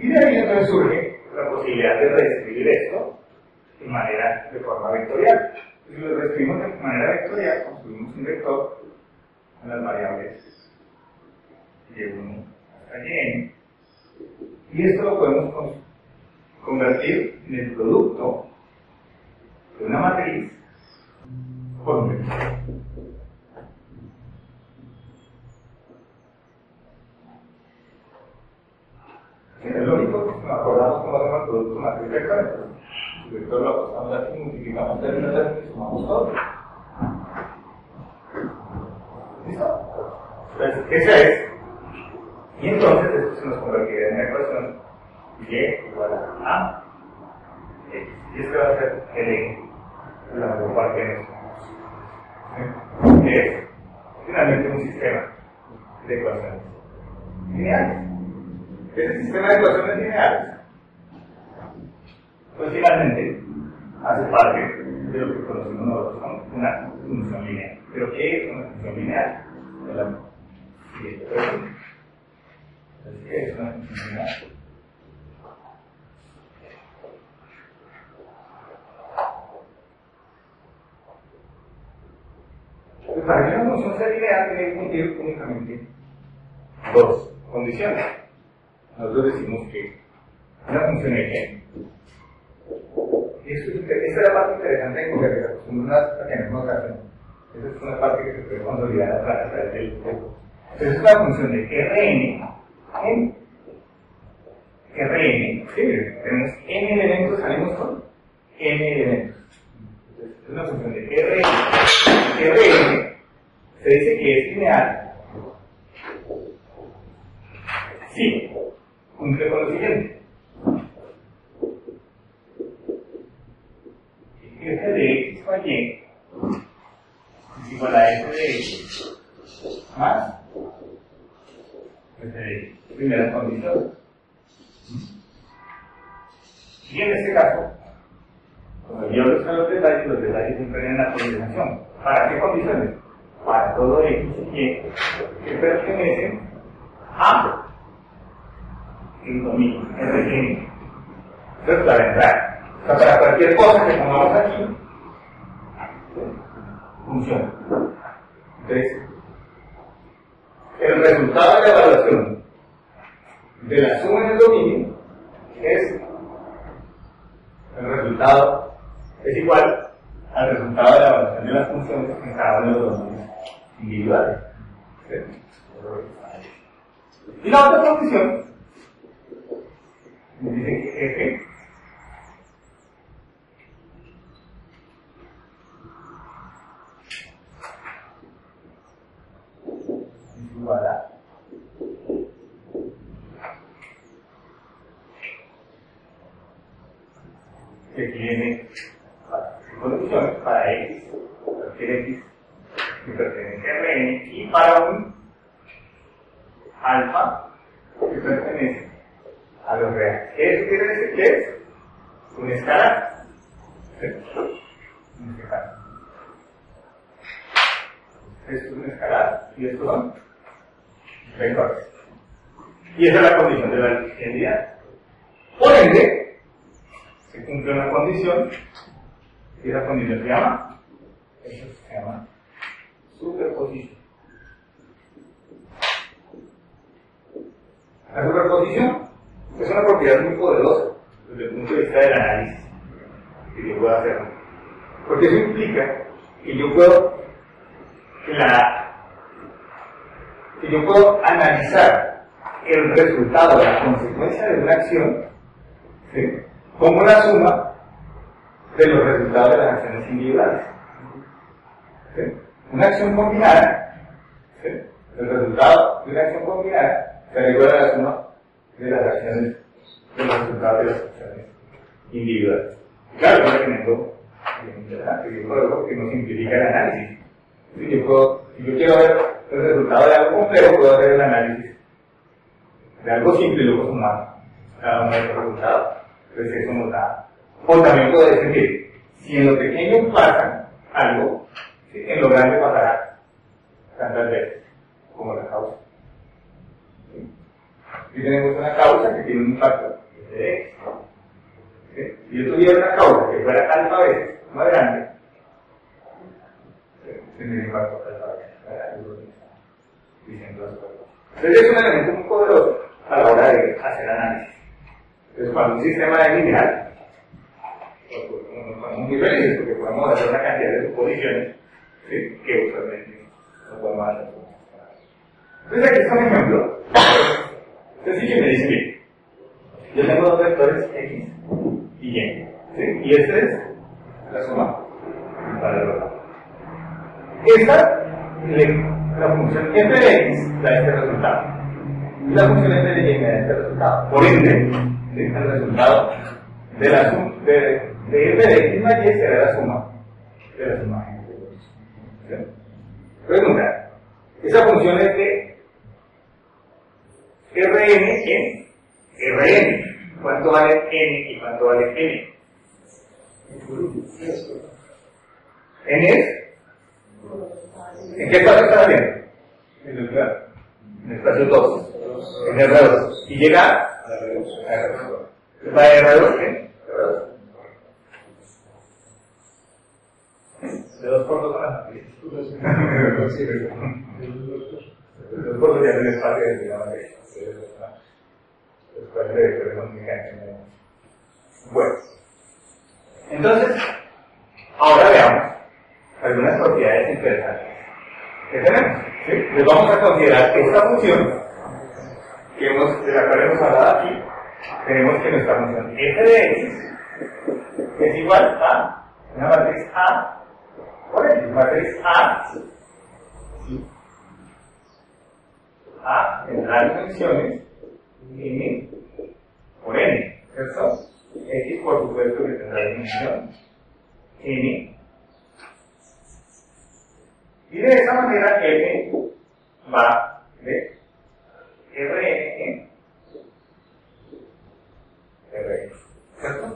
Y de ahí entonces surge la posibilidad de reescribir esto de forma vectorial. Si lo reescribimos de manera vectorial, construimos un vector con las variables y1 hasta yn, y esto lo podemos convertir en el producto de una matriz por un vector. Es lo único que nos acordamos cómo hacemos el producto matriz vector. El vector lo apostamos aquí, multiplicamos términos y sumamos todo. ¿Listo? Entonces, esa es. Y entonces esto se nos convertirá en una ecuación y igual a x. Y esto va a ser el eje de la mayor parte de nosotros. Que es finalmente un sistema de ecuaciones lineales. Este sistema de ecuaciones lineales, pues finalmente hace parte de lo que conocemos nosotros como una función lineal. ¿Pero qué es una función lineal? Es la siguiente pregunta. ¿Qué es una función lineal? Pues para que una función sea lineal tiene que cumplir únicamente dos condiciones. Nosotros decimos que una función f, y esta es la parte interesante de convertir unas pequeñas notaciones. Esa es una parte que se puede consolidar a través del juego. Entonces es una función de Rn en Rn. ¿Sí? Tenemos n elementos, salimos con n elementos. Entonces es una función de Rn. Rn se dice que es lineal. Sí. Cumple con lo siguiente. F de x con y es igual a f de x más f de x. Primera condición. Y en este caso, cuando yo busco los detalles siempre vienen a coordinación. ¿Para qué condiciones? Para todo x y y que pertenecen a el dominio, Rn. Entonces, para entrar, o sea, para cualquier cosa que pongamos aquí, funciona. Entonces, el resultado de la evaluación de la suma en el dominio es el resultado, es igual al resultado de la evaluación de las funciones en cada uno de los dominios individuales. ¿Sí? Y la otra condición me dice que f es igual a que tiene condiciones para x, cualquier x que pertenece a Rn, y para un alfa que pertenece a los reales. ¿Eso quiere decir que es? Un escalar. ¿Sí? Un escalar. Esto es un escalar y estos son vectores. Y esa es la condición de la linealidad. Por ende, se cumple una condición y esa condición se llama, eso se llama superposición. La superposición es una propiedad muy poderosa desde el punto de vista del análisis que yo puedo hacer, porque eso implica que yo puedo analizar el resultado, la consecuencia de una acción, ¿sí?, como una suma de los resultados de las acciones individuales. ¿Sí? Una acción combinada, ¿sí?, el resultado de una acción combinada será igual a la suma de las acciones, de los resultados de las acciones individuales. Claro, es un elemento bien interesante, yo puedo que no simplifica el análisis. Si yo quiero ver el resultado de algo complejo, puedo hacer el análisis de algo simple y luego sumar cada uno de los resultados. Entonces eso nos da. O también puedo decir, si en lo pequeño pasa algo, ¿sí?, en lo grande pasará tantas veces como la causa. ¿Sí? Y tenemos una causa que tiene un impacto tuviera una causa que fuera alfa veces más grande, tendría impacto alfa veces. Entonces es un elemento muy poderoso a la hora de hacer análisis. Entonces cuando un sistema es lineal, nos ponemos muy felices porque podemos hacer una cantidad de suposiciones, ¿sí?, que usualmente no podemos hacer. Entonces aquí está un ejemplo. Entonces sí que me dice bien, yo tengo dos vectores X y Y, ¿sí?, y esta es la suma para el otro. Esta, la función f de X da este resultado y la función f de Y me da este resultado. Por ende, ¿sí?, el resultado de la suma de f de X más Y será la suma de las imágenes. ¿Sí? Pregunta, esa función es de Rn en Rn. ¿Cuánto vale n y cuánto vale n? N es. ¿En qué espacio está viendo? En el espacio 2. En el R2. Y llega a R2. ¿Va a R2? ¿Qué? R2. De 2 por 2 a 2 por 2 ya es el espacio de la materia. Bueno, entonces, ahora veamos algunas propiedades interesantes que tenemos. ¿Sí? Les vamos a considerar que esta función de la cual hemos hablado aquí, tenemos que nuestra función f de x es igual a una matriz A por X, matriz A tendrá dimensiones n por n, ¿cierto? X por supuesto que tendrá dimensión n, y de esa manera f va de Rn en Rn, ¿cierto?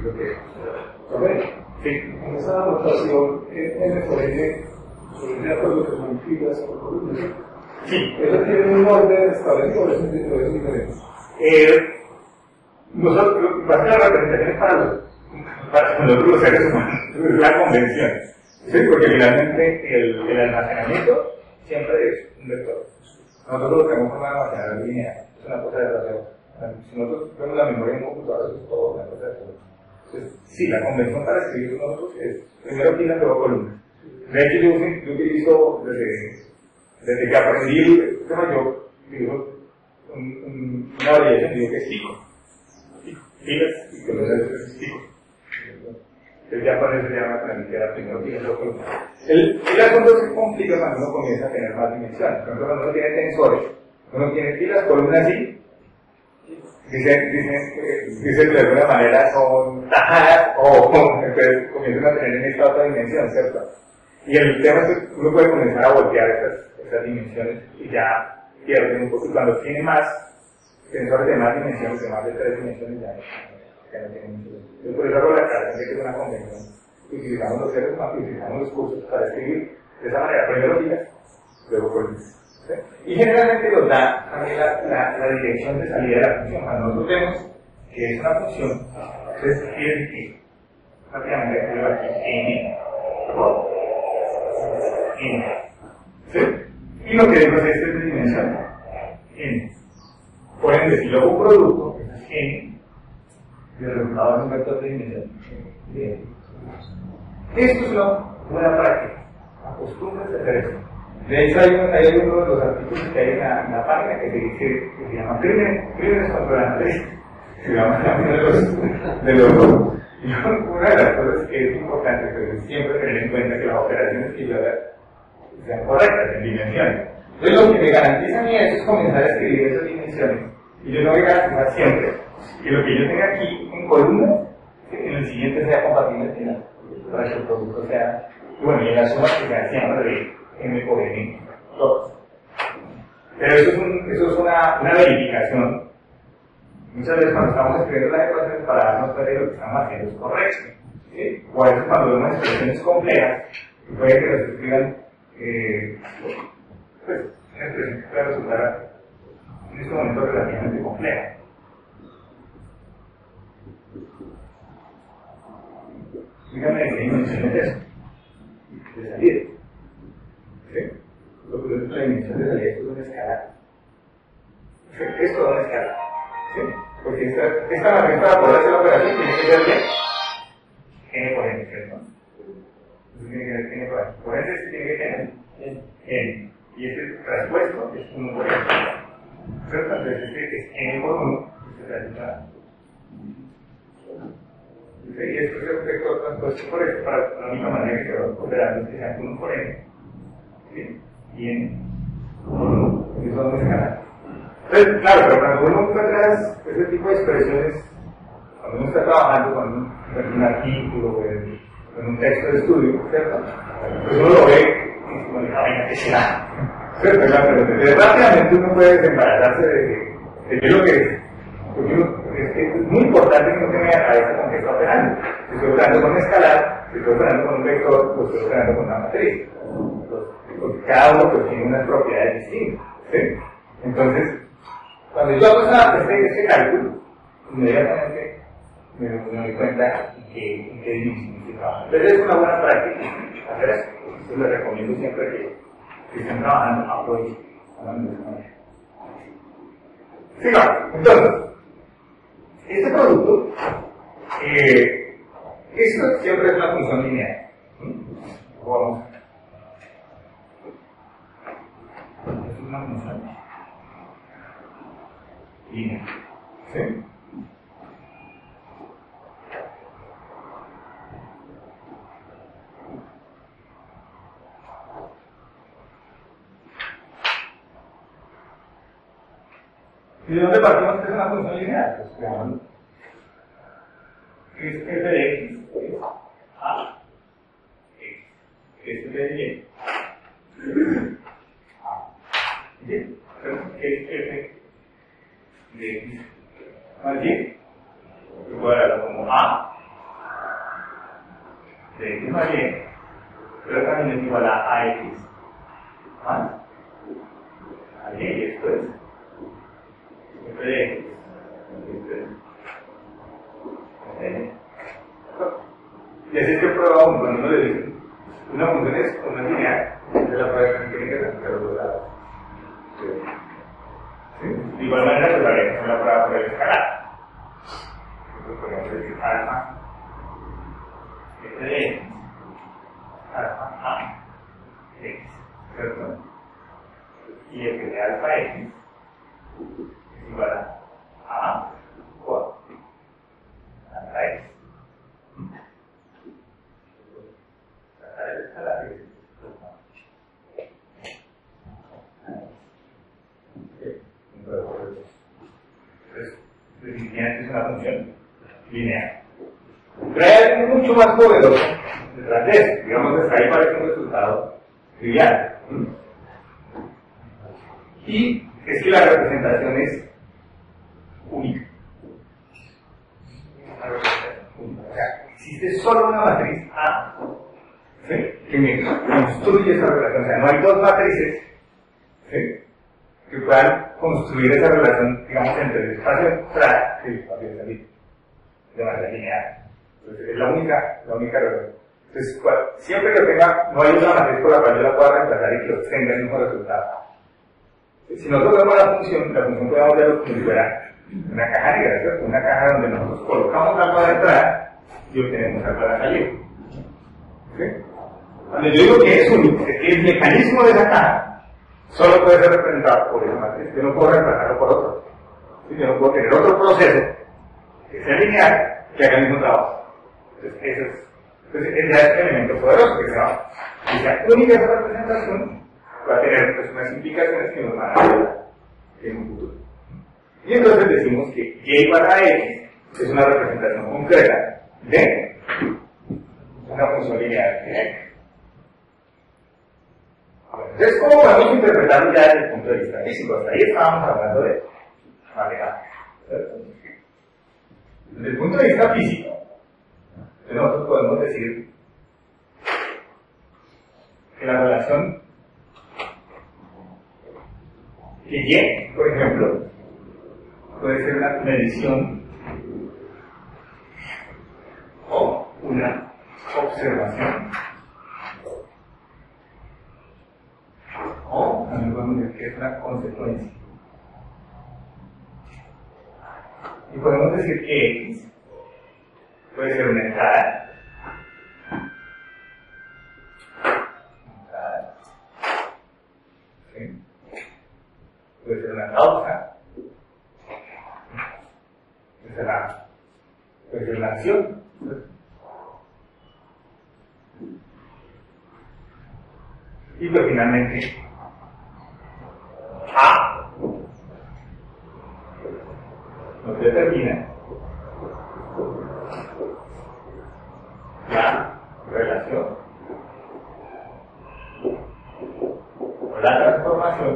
Lo que es. Sí. En esa notación, n por n, sobre todo lo que son filas por columnas. Sí. ¿Eso tiene un orden establecido o es diferente? Nosotros, va a ser la representación para nosotros los seres humanos, es la convención. Sí, porque finalmente el almacenamiento siempre es un vector. Nosotros lo tenemos como almacenamiento lineal, es una cosa de relación. Si nosotros vemos la memoria en un computador, eso es todo una cosa de relación. Entonces, sí, la convención para escribir nosotros es primero filas, luego columnas. De hecho, yo utilizo desde que aprendí, yo utilizo una variación, digo que es pico. Filas y columnas es pico. Entonces ya por eso se llama transmitir primero filas, luego columnas. El asunto se complica cuando uno comienza a tener más dimensiones. Por ejemplo, cuando uno tiene tensores, uno tiene filas, columnas y dicen de alguna manera son tajadas o entonces comienzan a tener en esta otra dimensión, ¿cierto? Y el tema es que uno puede comenzar a voltear esas dimensiones y ya pierde un poco. Y cuando tiene más tensores de más dimensiones, de más de 3 dimensiones, ya no tiene mucho sentido. Yo por eso hago la aclaración de que es una convención. Utilizamos los seres humanos, utilizamos los cursos para escribir de esa manera, primero filas, luego columnas. ¿Sí? Y generalmente nos da también la dirección de salida de la función. Cuando nosotros vemos que es una función, entonces quiere decir prácticamente escribo aquí n por n. ¿Sí? Y lo que digo es este es de dimensión n. Por ende, si yo hago un producto, es n, y el resultado es un vector de dimensión n. Esto es una buena práctica. Acostúmbrense a hacer eso. De hecho, hay uno de los artículos que hay en la página que se llama Crímenes contra la Naturaleza. Se llama uno de los y una de las cosas que es importante es siempre tener en cuenta que las operaciones que yo haga sean correctas en dimensiones. Entonces, lo que me garantiza a mí es comenzar a escribir esas dimensiones. Y yo no voy a garantizar siempre que lo que yo tenga aquí en columnas, en el siguiente sea compatible al final, para que el producto sea, bueno, y en la suma que sea siempre de m por n, todos. Pero eso es una verificación. Muchas veces cuando estamos escribiendo las ecuaciones para darnos cuenta de que lo que estamos haciendo es correcto. ¿Sí? O a veces cuando vemos expresiones complejas, puede que nos escriban pues, una expresión que puede resultar en este momento relativamente compleja. Dígame qué dimensión es eso. De salida. ¿Sí? Lo que es la dimensión de salida, esto es una escala. Esto es una escala. ¿Sí? Porque esta matriz para poder hacer la operación tiene que ser de n por n, ¿cierto? Entonces tiene que ser n por n. Por ende tiene que tener n. Y este traspuesto es 1 por n. ¿Cierto? Entonces este es n por 1. Este es la y esto es el vector traspuesto por este para la única manera que se va a operar es que sea 1 por n. ¿Sí? Y n por 1. Y eso no es escala. Entonces, claro, pero cuando uno encuentra ese tipo de expresiones, cuando uno está trabajando con un artículo o en un texto de estudio, ¿cierto? Pues uno lo ve y como le vaina que será, ¿cierto? Pero rápidamente uno puede desembarazarse de qué es lo que es. Porque es muy importante que uno tenga la cabeza con qué está operando. Si estoy operando con un escalar, si estoy operando con un vector, pues estoy operando con una matriz. Porque cada uno pues, tiene unas propiedades distintas, ¿sí? Entonces, cuando yo hago este cálculo, inmediatamente me doy cuenta en qué dimensión estoy trabajando. Entonces es una buena práctica hacer eso. Yo les recomiendo siempre que estén trabajando a hoy, hablando de esta manera. Sigamos. Entonces, este producto, esto siempre es una función lineal. Vamos a ver. Es una función lineal. ¿Sí? ¿Y de dónde partimos que es una función lineal? Pues veamos. Es f de x es a x. Es f de y. Bien. Es f de x más y. Igual como a de x más y. Pero también es igual a ax más a y. Y esto es f de x. Y así es que prueba uno, cuando uno le dice una función es una lineal, de la prueba que tiene que representar los dos lados. ¿Sí? De igual manera, pues haremos una prueba por el escalar. Entonces podemos decir alfa f de x, alfa a x, ¿cierto? Y f de alfa x es igual a por alfa x. Definitivamente es una función lineal. Pero hay algo mucho más poderoso detrás de eso. Digamos, hasta ahí parece un resultado trivial. Y es que la representación es única. O sea, existe solo una matriz A, ¿sí?, que me construye esa relación. O sea, no hay dos matrices, ¿sí?, que puedan construir esa relación, digamos, entre el espacio de entrada y el espacio de salida, de manera lineal. Entonces, es la única relación. Entonces, siempre que tenga, no hay una matriz por la cual yo la pueda reemplazar y que obtenga el mismo resultado. Si nosotros vemos la función podemos verlo como si fuera una caja negra, ¿cierto? Una caja donde nosotros colocamos algo a la entrada y obtenemos algo a la salida. ¿Sí? Cuando yo digo que es único, es que el mecanismo de esa caja solo puede ser representado por esa matriz. Yo no puedo reemplazarlo por otro. ¿Sí? Yo no puedo tener otro proceso que sea lineal que haga el mismo trabajo. Entonces, ese es el elemento poderoso que se llama. Y esa única representación va a tener pues, unas implicaciones que nos van a ayudar en un futuro. Y entonces decimos que y igual a x es una representación concreta de una función lineal de x. Entonces, ¿cómo podemos interpretarlo ya desde el punto de vista físico? Hasta ahí estábamos hablando de manejar. Desde el punto de vista físico, nosotros podemos decir que la relación que Y, por ejemplo, puede ser una medición o una podemos decir que es una consecuencia. Y podemos decir que X puede ser una entrada, ¿sí? Puede ser una causa, puede ser una acción. Y pues finalmente A nos determina la relación o la transformación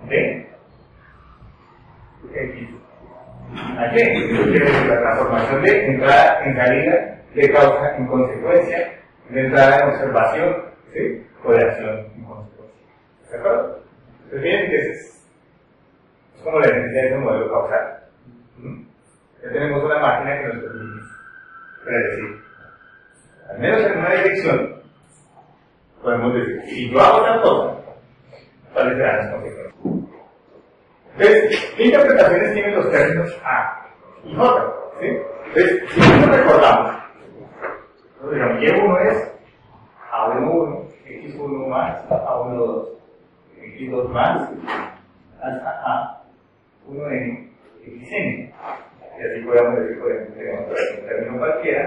de X a Y. Eso quiere decir la transformación de entrada en salida, de causa en consecuencia, de entrada en observación, ¿sí? O de acción en consecuencia. ¿De acuerdo? Entonces, fíjense que es como la necesidad de ese modelo causal. Ya tenemos una máquina que nos permite predecir, al menos en una dirección, podemos decir, si yo hago tal cosa, ¿cuáles serán las consecuencias? Entonces, ¿qué interpretaciones tienen los términos A y J? ¿Sí? Entonces, si nosotros recordamos, digamos, Y1 es A11, X1 más, A12, X2 más, hasta A1N, Xn. Y así podemos decir, por ejemplo, tenemos un término cualquiera,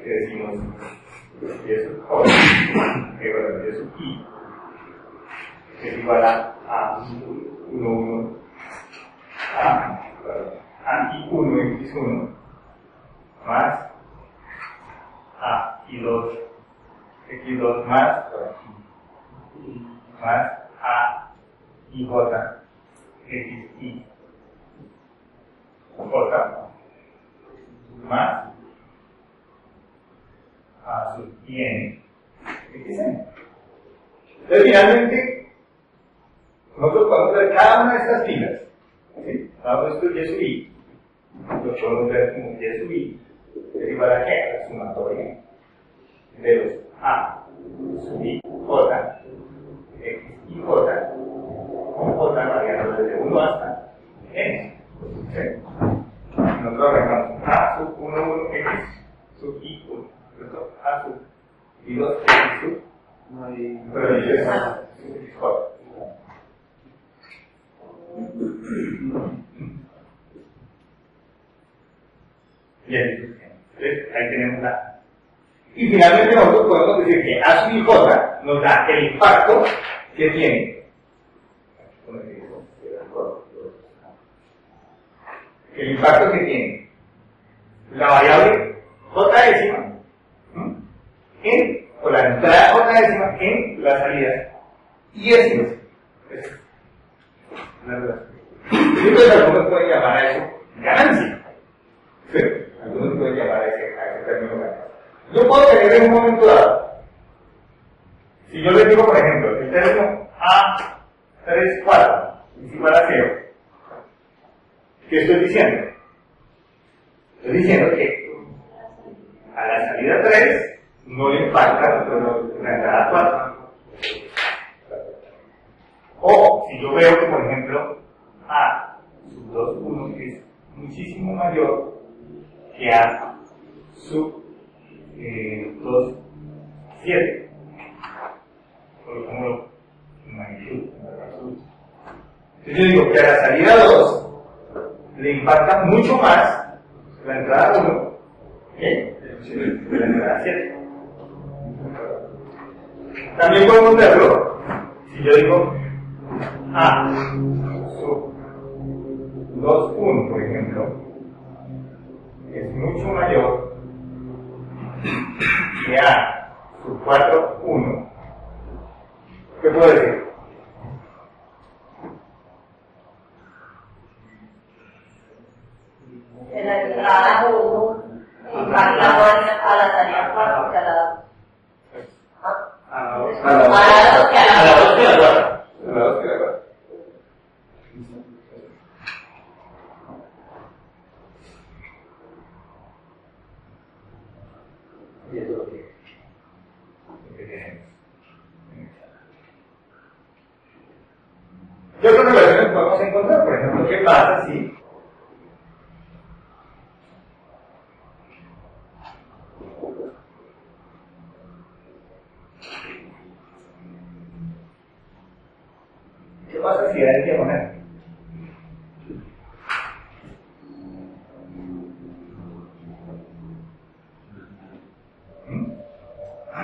que decimos Y sub J, que bueno, Y sub I, que es igual a A11, a I1 X1 más a I2 X2 más a IJ XI J más a sub IN XN. Entonces finalmente nosotros podemos ver cada una de estas filas, ¿sí? Cada uno de estos Y sub I lo podemos ver como Y sub I es igual a qué? A la sumatoria de los A sub I J X y J con J variando desde 1 hasta N. ¿Sí? Nosotros arrancamos A sub 1 X sub I 1, ¿cierto? A sub I 2 X sub no hay pero Y es A sub J. Bien, entonces ahí tenemos la. Y finalmente nosotros podemos decir que A sub I J nos da el impacto que tiene. El impacto que tiene la variable J décima o la entrada J décima en la salida y décimas. Es la verdad. Entonces algunos pueden llamar a eso ganancia. ¿Sí? Algunos pueden llamar a ese término ganancia. Yo puedo tener en un momento dado, si yo les digo, por ejemplo, el término A34 es igual a 0, ¿qué estoy diciendo? Estoy diciendo que a la salida 3 no le impacta la entrada 4. O si yo veo que, por ejemplo, A sub 2, 1 es muchísimo mayor que A sub 2, 7. Colocámoslo en magnitud. Entonces yo digo que a la salida 2 le impacta mucho más la entrada 1 que la entrada 7. También podemos verlo si yo digo A sub 2, 1, por ejemplo, es mucho mayor que A sub 4, 1. ¿Qué puedo decir? En la entrada 1 impacta a la salida 4 que a la 2. A la 2 que a la 4. Y eso es lo que tenemos. ¿Qué otras relaciones podemos encontrar? Por ejemplo, ¿qué pasa si hay que poner?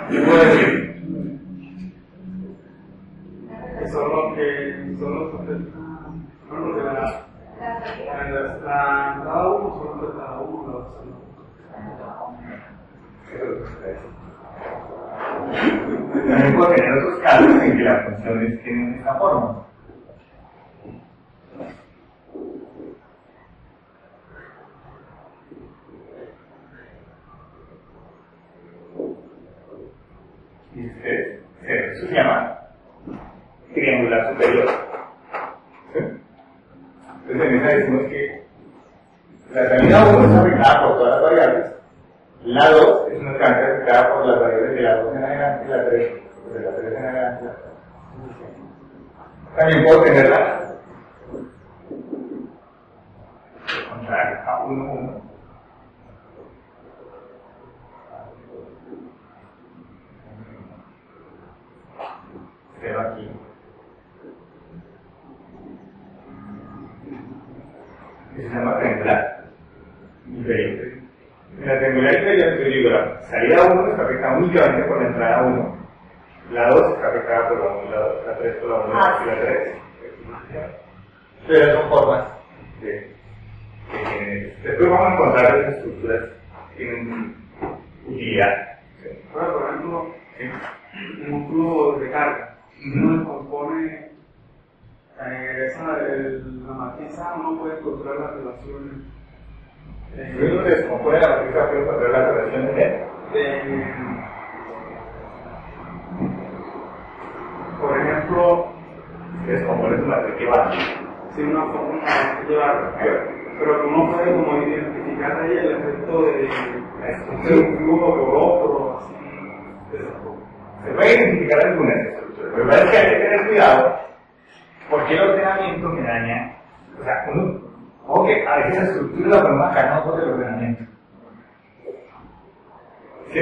¿Qué puedo decir? Son los que cada uno son los de cada uno. También puedo tener otros casos en que las funciones tienen esta forma. Y eso se llama triangular superior. ¿Sí? Entonces en esa decimos que la salida 1 es afectada por todas las variables, la 2 es una cancha afectada por las variables de la 2 en adelante y la 3, de la 3 en adelante. También puedo tenerla contraria a 1, 1. Pero aquí se llama triangular inferior. En la triangular inferior yo digo la salida 1 está afectada únicamente por la entrada 1, la 2 está afectada por la 1, la 3 por la 1 y la 3. Pero son formas que tienen. Después vamos a encontrar las estructuras que tienen utilidad. Ahora, por ejemplo, en un flujo de carga, uno compone la matriz A, uno puede encontrar las relaciones. Uno descompone la matriz A, puede encontrar las relaciones por ejemplo, descompone su matriz que va. Si una forma de llevar, pero que uno puede como identificar ahí el efecto de un flujo por otro, así. Se puede identificar algunas estructuras, pero parece que hay que tener cuidado porque el ordenamiento me daña. O sea, ojo que a veces la estructura la ponemos acá, no por el ordenamiento. ¿Sí?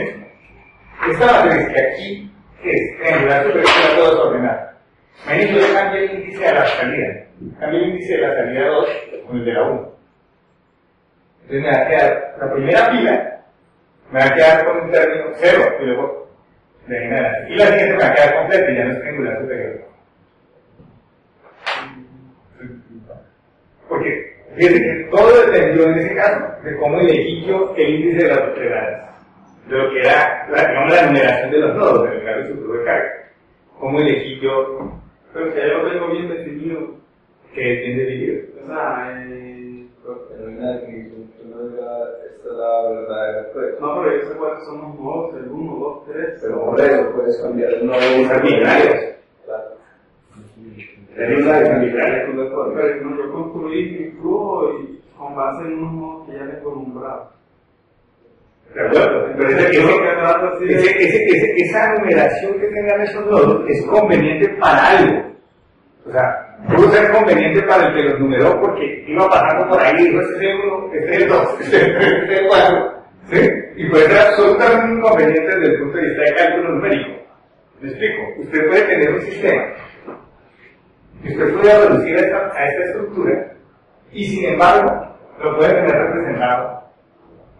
Esta matriz que aquí es triangular superior, todo desordenado. Imagínense, yo cambio el índice de la salida. Cambio el índice de la salida 2 con el de la 1. Entonces me va a quedar la primera fila, me va a quedar con un término 0 y luego de ahí en adelante. Y la siguiente me va a quedar completa y ya no es triangular superior. Porque fíjense que todo dependió en ese caso de cómo elegí yo el índice de las propiedades, de lo que era la numeración de los nodos en el caso de su de carga. Cómo elegí yo, pero que ya lo tengo bien definido. Que es bien definido. O sea, pero hay una definición que no diga esta es la verdadera prueba. no, pero yo sé cuáles son los nodos, el 1, 2, 3. Pero por eso puedes cambiar el nodo arbitrarios. Claro. Tenemos una arbitraria. Pero no, yo construí mi flujo y con base en unos nodos que ya tengo nombrados. ¿De acuerdo? Pero esa numeración que tengan esos nodos es conveniente para algo. O sea, pudo ser conveniente para el que los numeró porque iba pasando por ahí y dijo, este es el 1, este es el 2, este es el 4. ¿Sí? Y puede ser absolutamente inconveniente desde el punto de vista de cálculo numérico. ¿Me explico? Usted puede tener un sistema y usted puede reducir a esta estructura y sin embargo lo puede tener representado.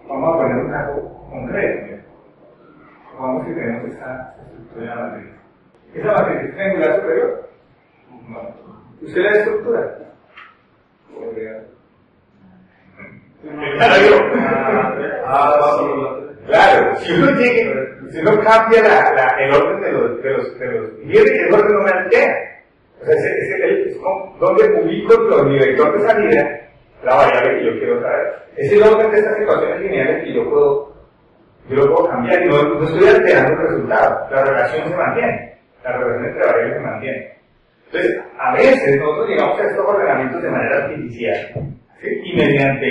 Vamos a poner un caso concreto. Vamos que tenemos esta estructura de la matriz. ¿Esa matriz es triangular superior? No. ¿Usted la estructura? Claro, si uno cambia el orden de los fíjate que el orden no me altera. O sea, es donde publico mi vector de salida, la variable que yo quiero saber. Es el orden de estas ecuaciones lineales que yo lo puedo cambiar y no estoy alterando el resultado. La relación se mantiene, la relación entre variables se mantiene. Entonces, a veces nosotros llegamos a estos ordenamientos de manera artificial, ¿sí? Y mediante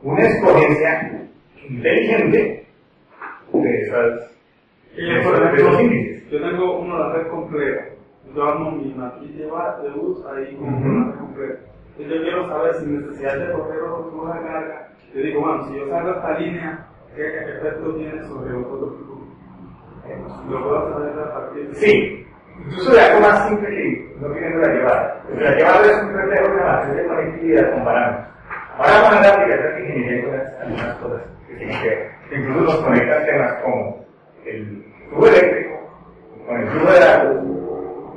una escogencia inteligente, de esas Por ejemplo, índices. yo tengo una red completa. Yo armo mi matriz de bus ahí con una red completa. Entonces yo quiero saber sin necesidad de correr otro flujo de carga. Yo digo, bueno, si yo salgo esta línea, ¿qué efecto tiene sobre los otros flujos? Lo puedo saber a partir de... Sí, incluso de algo más simple que no tiene la llevada. La llevada es un reflejo de la matriz de conectividad con parámetros. Ahora vamos a la aplicación de ingeniería con algunas cosas que tienen que ver. Incluso nos conectan temas como el tubo eléctrico, con el flujo de agua,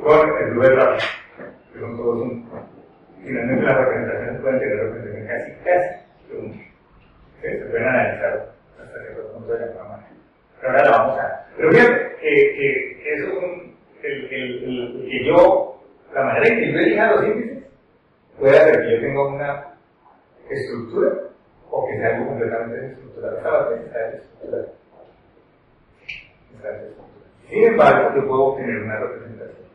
con el flujo de tráfico, que son todos finalmente las representaciones pueden tener representaciones casi se pueden analizar hasta cierto punto de la forma. Pero ahora la vamos a... Pero fíjate, que eso es que yo, la manera en que yo elija los índices, puede hacer que yo tenga una estructura o que sea algo completamente desestructurado. Esta parte está desestructurada. Sin embargo, yo puedo obtener una representación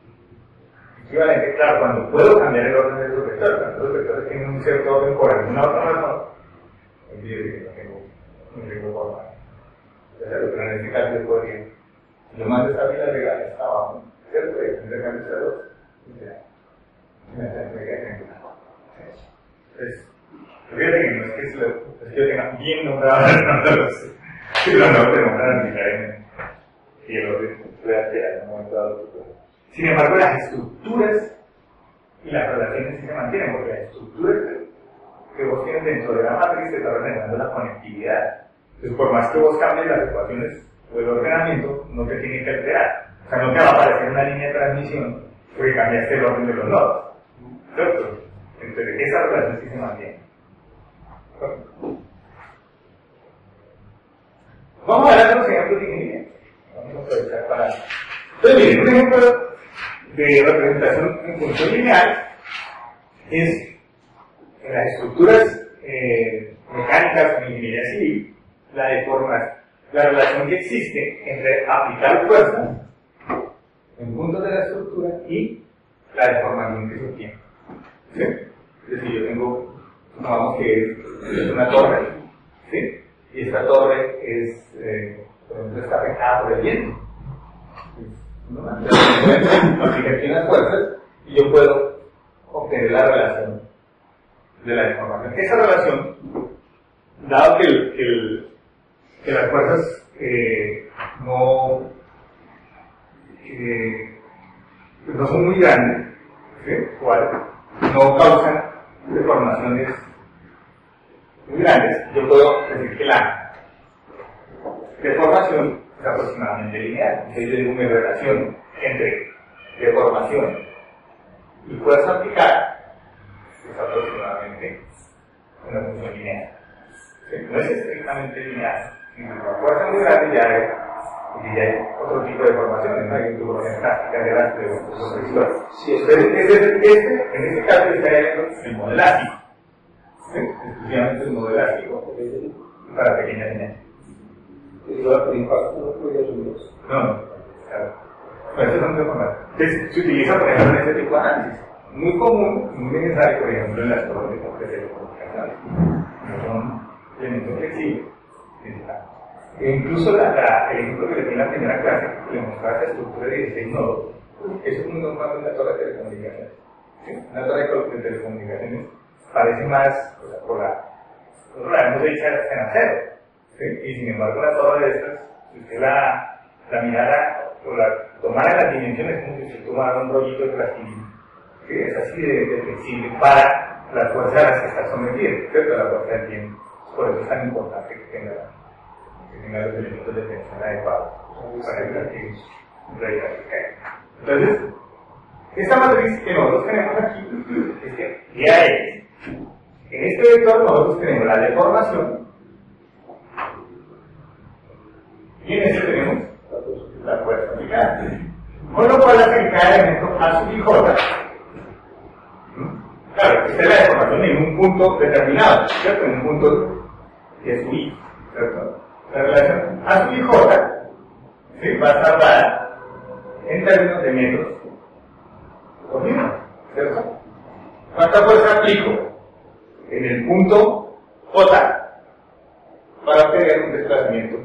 equivalente. Claro, cuando puedo cambiar el orden de los vectores, cuando los vectores tienen un cierto orden por alguna otra razón, olvide que no tengo forma. Pero en este caso yo podría, yo mando esta fila legal hasta abajo, ¿cierto? Y tendré que hacer dos. Entonces, fíjate que no es que yo tenga bien nombrado los si lo no te nombran arbitrariamente. Y el orden puede alterar en un momento dado. Sin embargo, las estructuras y las relaciones sí se mantienen, porque las estructuras que vos tienes dentro de la matriz te están ordenando la conectividad. Entonces, por más que vos cambies las ecuaciones o el ordenamiento, no te tiene que alterar. O sea, no te va a aparecer una línea de transmisión porque cambiaste el orden de los nodos. ¿Cierto? Entonces, esa relación sí se mantiene. Vamos a ver los ejemplos de ingeniería. Vamos a aprovechar para... Entonces, miren, un ejemplo de representación en función lineal es en las estructuras mecánicas en ingeniería civil, la relación que existe entre aplicar fuerza en puntos de la estructura y la deformación que se obtiene. ¿Sí? Es decir, yo tengo, supongamos que es una torre, ¿sí? Y esta torre es, por ejemplo, está afectada por el viento. Aplicar aquí unas fuerzas y yo puedo obtener la relación de la deformación. Esa relación, dado que las fuerzas no son muy grandes, ¿sí? No causan deformaciones muy grandes, yo puedo decir que la deformación es aproximadamente lineal. Entonces yo digo mi relación entre deformación y fuerza aplicada es aproximadamente una función lineal. ¿Sí? No es estrictamente lineal. La fuerza muy grande ya hay otro tipo de deformaciones, ¿no? Hay deformaciones plásticas de las texturas. Sí, en este caso estaría viendo el modelaje. ¿Sí? Exclusivamente el modelástico para pequeñas líneas. ¿El impacto no podría subir? No, claro. Pero eso no es deformación. Entonces, se utiliza, por ejemplo, en este tipo de análisis. Muy común, muy necesario, por ejemplo, en las torres de telecomunicaciones. No son elementos flexibles. E incluso el ejemplo que le di en la primera clase, que le mostraba esta estructura de 16 nodos, eso es muy normal en una torre de telecomunicaciones. ¿Sí? Una torre de telecomunicaciones parece más, o sea, nosotros la hemos hecha en acero, ¿sí? Y sin embargo una torre de estas, si usted la mirara o la tomara en las dimensiones, como si usted tomara un rollito de plastilina, ¿sí? Es así de flexible para las fuerzas a las que está sometida, ¿cierto? La fuerza del tiempo. Por eso es tan importante que tenga los elementos de tensión adecuados para el platillo realidad que cae. Entonces, esta matriz que nosotros tenemos aquí es que ya es. En este vector nosotros tenemos la deformación y en este tenemos la fuerza aplicada. Con lo cual hace que cada elemento A sub y J, claro, esta es la deformación en un punto determinado, ¿cierto? En un punto que es I, ¿cierto? La relación A sub y J, ¿sí? Va a estar dada en términos de metros por minuto, ¿cierto? ¿Cuánta fuerza aplico en el punto J para obtener un desplazamiento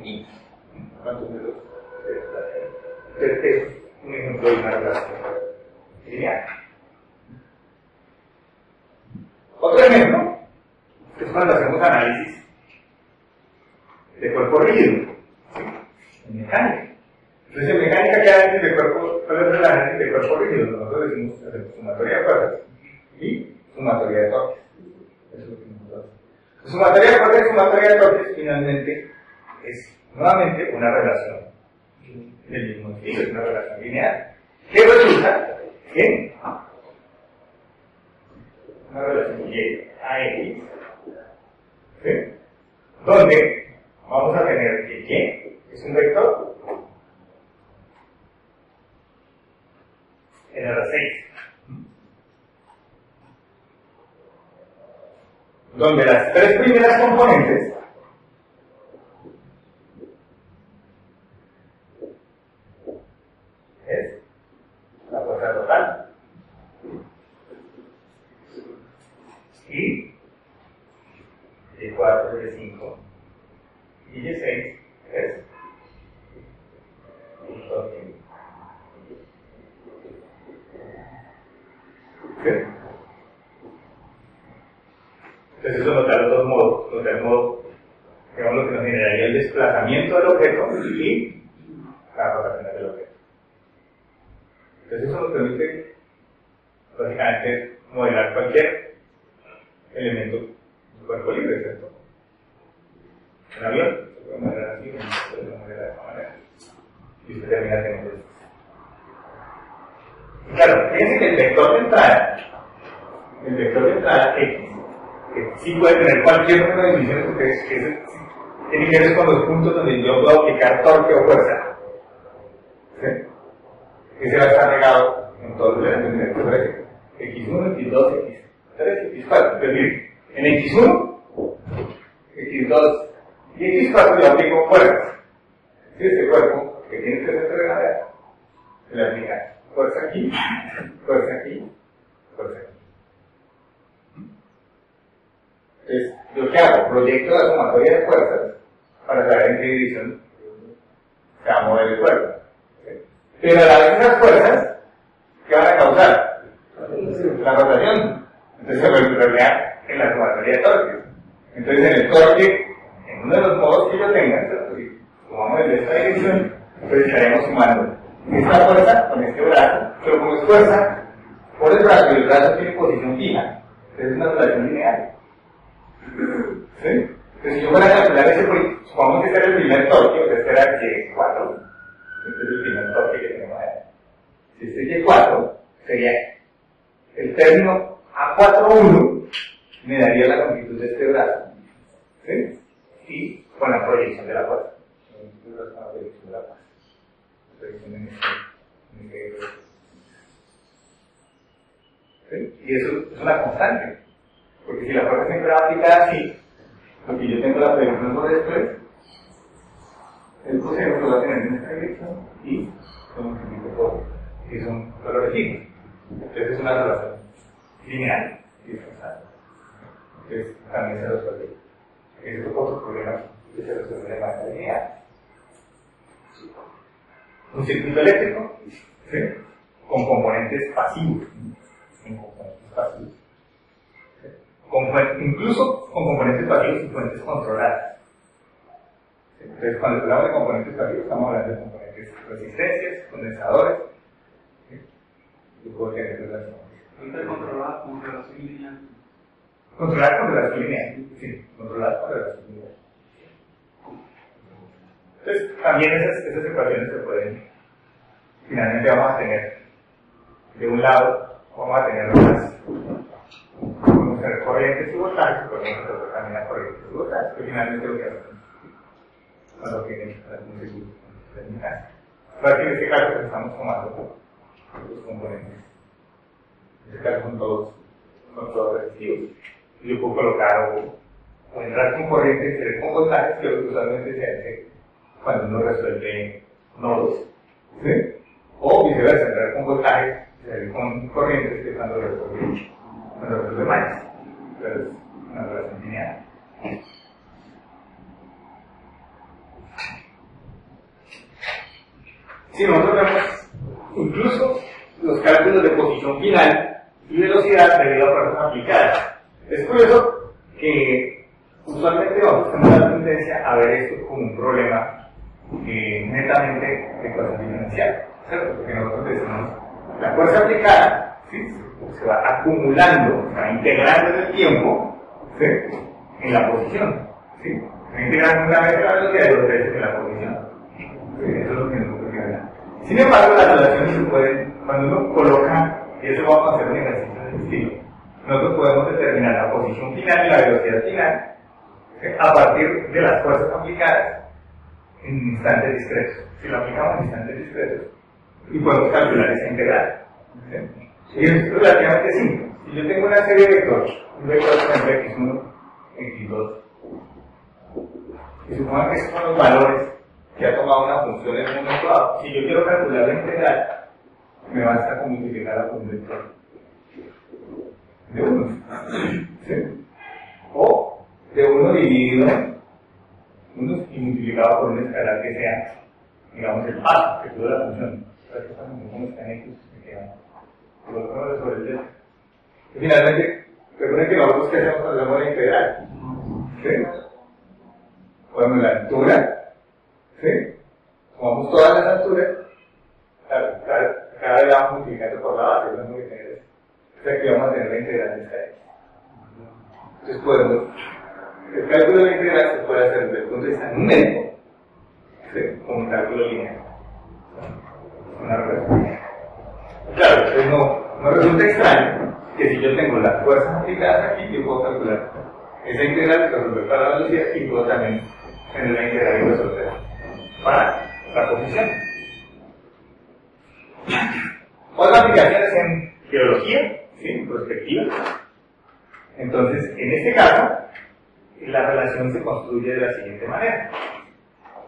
I. ¿Cuántos metros? Este es un ejemplo de una relación lineal. Otro ejemplo es cuando hacemos análisis de cuerpo rígido, ¿sí? En mecánica. Entonces, en mecánica, ¿qué análisis de cuerpo? ¿Cuál es el análisis de cuerpo rígido? Nosotros decimos hacemos sumatoria de fuerzas y sumatoria de torques. Eso es lo que nosotros hacemos. Sumatoria de fuerzas y sumatoria de torques finalmente es nuevamente una relación del mismo estilo, es una relación lineal. ¿Qué resulta? Que una relación Y a X, ¿sí? Donde vamos a tener que Y es un vector en R6, donde las tres primeras componentes es la fuerza total y Y4, Y5 y Y6 es un torque. ¿Sí? Entonces eso nos da los dos modos, nos da el modo, digamos, lo que nos generaría el desplazamiento del objeto y la rotación del objeto. Entonces eso nos permite básicamente modelar cualquier elemento del cuerpo libre, ¿cierto? Un avión se puede modelar así, se puede modelar de esta manera y usted termina teniendo esto. Claro, fíjense que el vector de entrada X, que sí puede tener cualquier número de dimensiones, porque tiene que ver con los puntos donde yo puedo aplicar torque o fuerza. ¿Sí? Ese va a estar pegado en todos los elementos. X1, X2, X3, X4. Es decir, en X1, X2 y X4 yo aplico fuerzas. Este cuerpo que tiene este centro de gravedad se le aplica fuerza aquí, fuerza aquí, fuerza aquí. Entonces, ¿yo qué hago? Proyecto la sumatoria de fuerzas para saber en qué dirección se va a mover el cuerpo. ¿Sí? Pero a la vez esas fuerzas, ¿qué van a causar? La rotación. Entonces se refleja en la sumatoria de torques. Entonces en el torque, en uno de los modos que yo tenga, si tomamos el de esta dirección, pues estaremos sumando esta fuerza con este brazo, pero como es fuerza por el brazo y el brazo tiene posición fija, entonces es una relación lineal. ¿Sí? Entonces si yo fuera a calcular ese, supongamos que este era el primer torque, o sea, este era Y4, este es el primer torque que tenemos ahí. Si este Y4 sería el término A41, me daría la longitud de este brazo, ¿sí? Y con la proyección de la fuerza. La proyección de la fuerza. ¿Sí? Y eso es una constante, porque si la fuerza siempre va aplicada así, porque yo tengo la proyección sobre esto es el coseno lo va a tener en esta dirección y lo multiplico por, que son valores fijos. Entonces es una relación lineal y constante. Entonces también se resuelve. Ese es otro problema que se resuelve de manera lineal. Un circuito eléctrico, ¿sí? Con componentes pasivos, ¿sí? Incluso con componentes pasivos y fuentes controladas. ¿Sí? Entonces, cuando hablamos de componentes pasivos, estamos hablando de componentes resistencias, condensadores, ¿sí? Y puedo tener relación. Controlada con relación lineal. Controlada con relación lineal, sí, controlada con relación lineal. Entonces, también esas ecuaciones se pueden, finalmente vamos a tener, de un lado, vamos a tener corrientes y voltajes, podemos también corrientes y voltajes, que finalmente lo que hacen cuando tienen un circuito determinado. Claro que en este caso pues, estamos tomando los componentes. En este caso son todos resistivos. Yo puedo colocar o entrar con corrientes y hacer con voltajes, que usualmente se hace cuando uno resuelve nodos, ¿sí? O viceversa, entrar con voltajes y salir con corrientes, que es cuando resuelve más. Pero es una relación lineal. si nosotros vemos incluso los cálculos de posición final y velocidad debido a fuerzas aplicadas. Es curioso que usualmente vamos a tener la tendencia a ver esto como un problema netamente de ecuación diferencial, ¿cierto? Porque nosotros decimos la fuerza aplicada, ¿sí?, se va acumulando, se va integrando en el tiempo, ¿sí?, en la posición, ¿sí? Se va integrando una vez la velocidad y dos veces en la posición. ¿Sí? Eso es lo que nosotros queremos. Sin embargo, las relaciones se pueden, cuando uno coloca, y eso vamos a hacer un ejercicio de estilo, nosotros podemos determinar la posición final y la velocidad final, ¿sí?, a partir de las fuerzas aplicadas en instantes discretos. Si lo aplicamos en instantes discretos, y podemos calcular esa integral. ¿Sí? Y es relativamente simple. Si yo tengo una serie de vectores, un vector por ejemplo x1, x2, y supongo que esos son los valores que ha tomado una función en un momento dado. Si yo quiero calcular la integral, me basta con multiplicarla por un vector de 1. ¿Sí? O de 1 dividido en 1 y multiplicado por un escalar que sea, digamos, el paso que tuvo la función. Como está en X, se queda sobre el delta. Y finalmente, recuerden que nosotros que hacemos cuando hablamos de integral, ¿sí? Bueno, la altura, ¿sí? Tomamos todas las alturas, cada vez vamos multiplicando por la base, no es muy diferente. O sea que vamos a tener la integral de esta X. Entonces podemos, el cálculo de la integral se puede hacer desde el punto de vista numérico, ¿sí?, como un cálculo lineal. Una relación. Claro, entonces no resulta extraño que si yo tengo las fuerzas aplicadas aquí, yo puedo calcular esa integral que resolver para la velocidad y puedo también tener la integral y resolver para la posición. Otras aplicaciones en geología, ¿sí?, prospectiva. Entonces, en este caso, la relación se construye de la siguiente manera.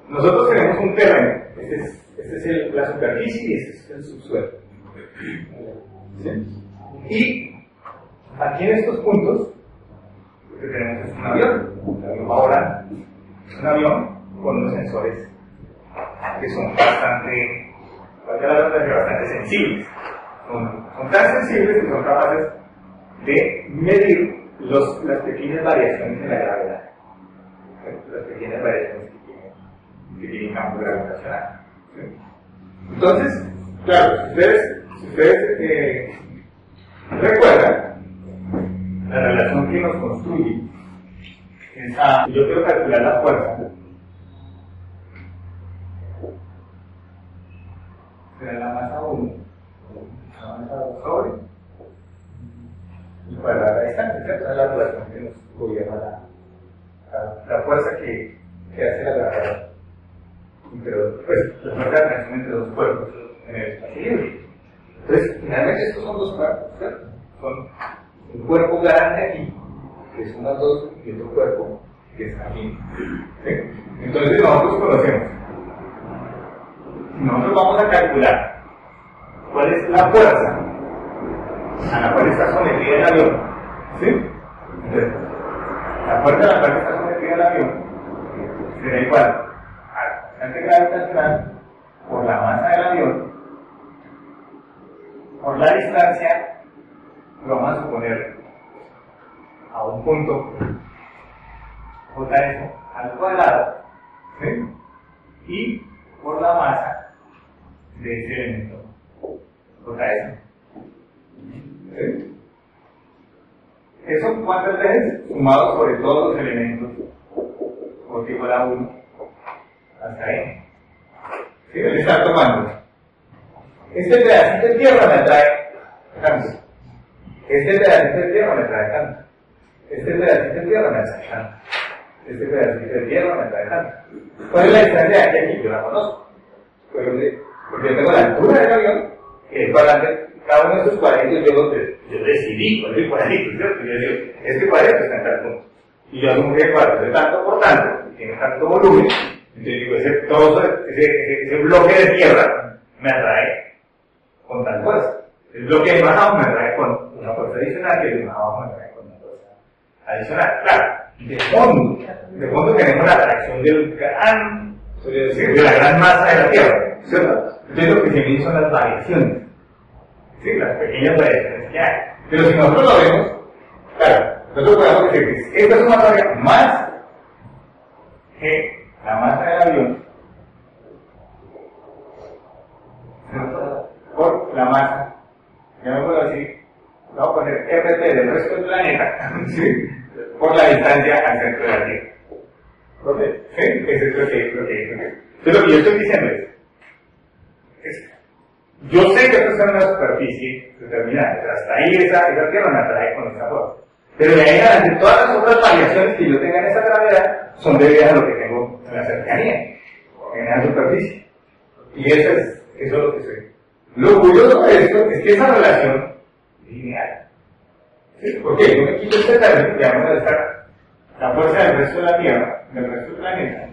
Nosotros tenemos un terreno, esta es la superficie y este es el subsuelo. ¿Sí? Y aquí en estos puntos, lo que tenemos es un avión va volando. Es un avión con unos sensores que son bastante sensibles. Son tan sensibles que son capaces de medir las pequeñas variaciones en la gravedad. Las pequeñas variaciones que tienen campo gravitacional. ¿Sí? Entonces, claro, si ustedes recuerdan la relación que nos construye esa, yo quiero calcular la fuerza, será la masa 1, la masa 2 sobre y para la distancia, ¿cierto? Esa es la relación que nos gobierna la fuerza que hace la gravedad. Pero, pues, la fuerza de atracción entre dos cuerpos en el espacio libre. Entonces, finalmente estos son dos cuerpos, ¿cierto? Son un cuerpo grande aquí, que son las dos, y otro cuerpo que está aquí. ¿Sí? Entonces nosotros conocemos. Nosotros vamos a calcular cuál es la fuerza a la cual está sometida el avión. ¿Sí? Entonces, la fuerza a la cual está sometida el avión será igual a la constante gravitacional por la masa del avión por la distancia, lo vamos a suponer a un punto JS al cuadrado, ¿sí?, y por la masa de ese elemento JS. ¿Sí? Eso cuántas veces sumado sobre todos los elementos J igual a 1 hasta N. ¿Sí? Él está tomando este pedacito de tierra me trae tanto, este pedacito de tierra me trae tanto, este pedacito de tierra me trae tanto, este pedacito de tierra me trae tanto. ¿Cuál es la distancia de aquí a aquí? Yo la conozco, porque yo tengo la altura del avión, que es cuadrante, cada uno de estos cuadritos yo decidí cuál es el cuadrito, ¿cierto? Yo digo, este cuadrito está en tal punto, y yo asumo que el cuadrito de tanto por tanto, tiene tanto volumen, entonces digo, ese bloque de tierra me atrae con tal fuerza. El bloque de más abajo me atrae con una fuerza adicional, y el de más abajo me atrae con una fuerza adicional. Claro, de fondo tenemos la atracción del gran, de la gran masa de la Tierra. ¿cierto? Entonces lo que se mide son las variaciones, ¿sí? Las pequeñas variaciones que hay. Pero si nosotros lo vemos, claro, nosotros podemos decir que esta sumatoria más que la masa del avión, ¿cierto? Por la masa, ya me puedo decir, vamos a poner RT del resto del planeta, ¿sí? Por la distancia al centro de la Tierra. ¿Ok? ¿Sí? Eso es lo que Entonces lo que yo estoy diciendo es yo sé que esto es una superficie determinada, pero hasta ahí esa Tierra me atrae con esa forma. Pero de ahí en adelante, todas las otras variaciones que yo tenga en esa gravedad son debidas a lo que tengo en la cercanía, en la superficie. Y eso es lo que soy. Lo curioso de esto es que esa relación es lineal. ¿Sí? ¿Por qué? Yo me quito este término, llamamos a estar la fuerza del resto de la Tierra, del resto del planeta,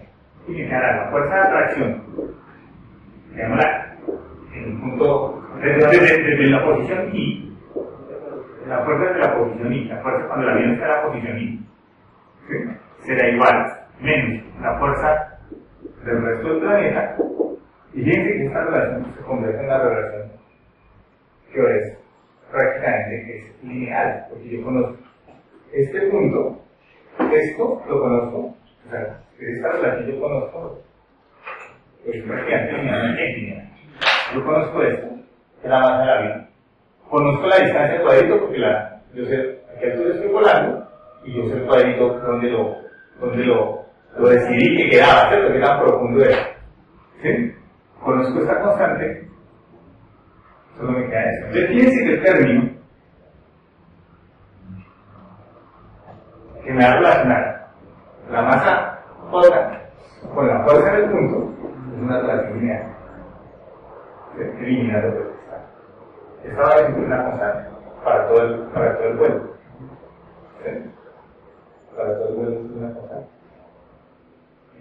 y me quedará la fuerza de atracción, llamémosla en un punto, desde la posición I, la fuerza de la posición I, la fuerza cuando el avión está en la posición I, ¿sí? Será igual, menos la fuerza del resto del planeta, y fíjense que esta relación se convierte en una relación que es prácticamente lineal, porque yo conozco este punto, esto lo conozco, o sea, esta relación yo conozco, pues prácticamente lineal. Yo conozco esto, que es la masa del avión. Conozco la distancia del cuadrito porque yo sé a qué altura estoy volando y yo sé el cuadrito donde lo decidí que quedaba, ¿cierto? Que tan profundo era. ¿Sí? Conozco esta constante, solo me queda eso. Entonces fíjense que el término que me va a relacionar la masa J con la fuerza del punto es una relación lineal. Eliminar lo que está. Esta va a ser una constante para todo el vuelo. ¿Sí? Para todo el vuelo es una constante.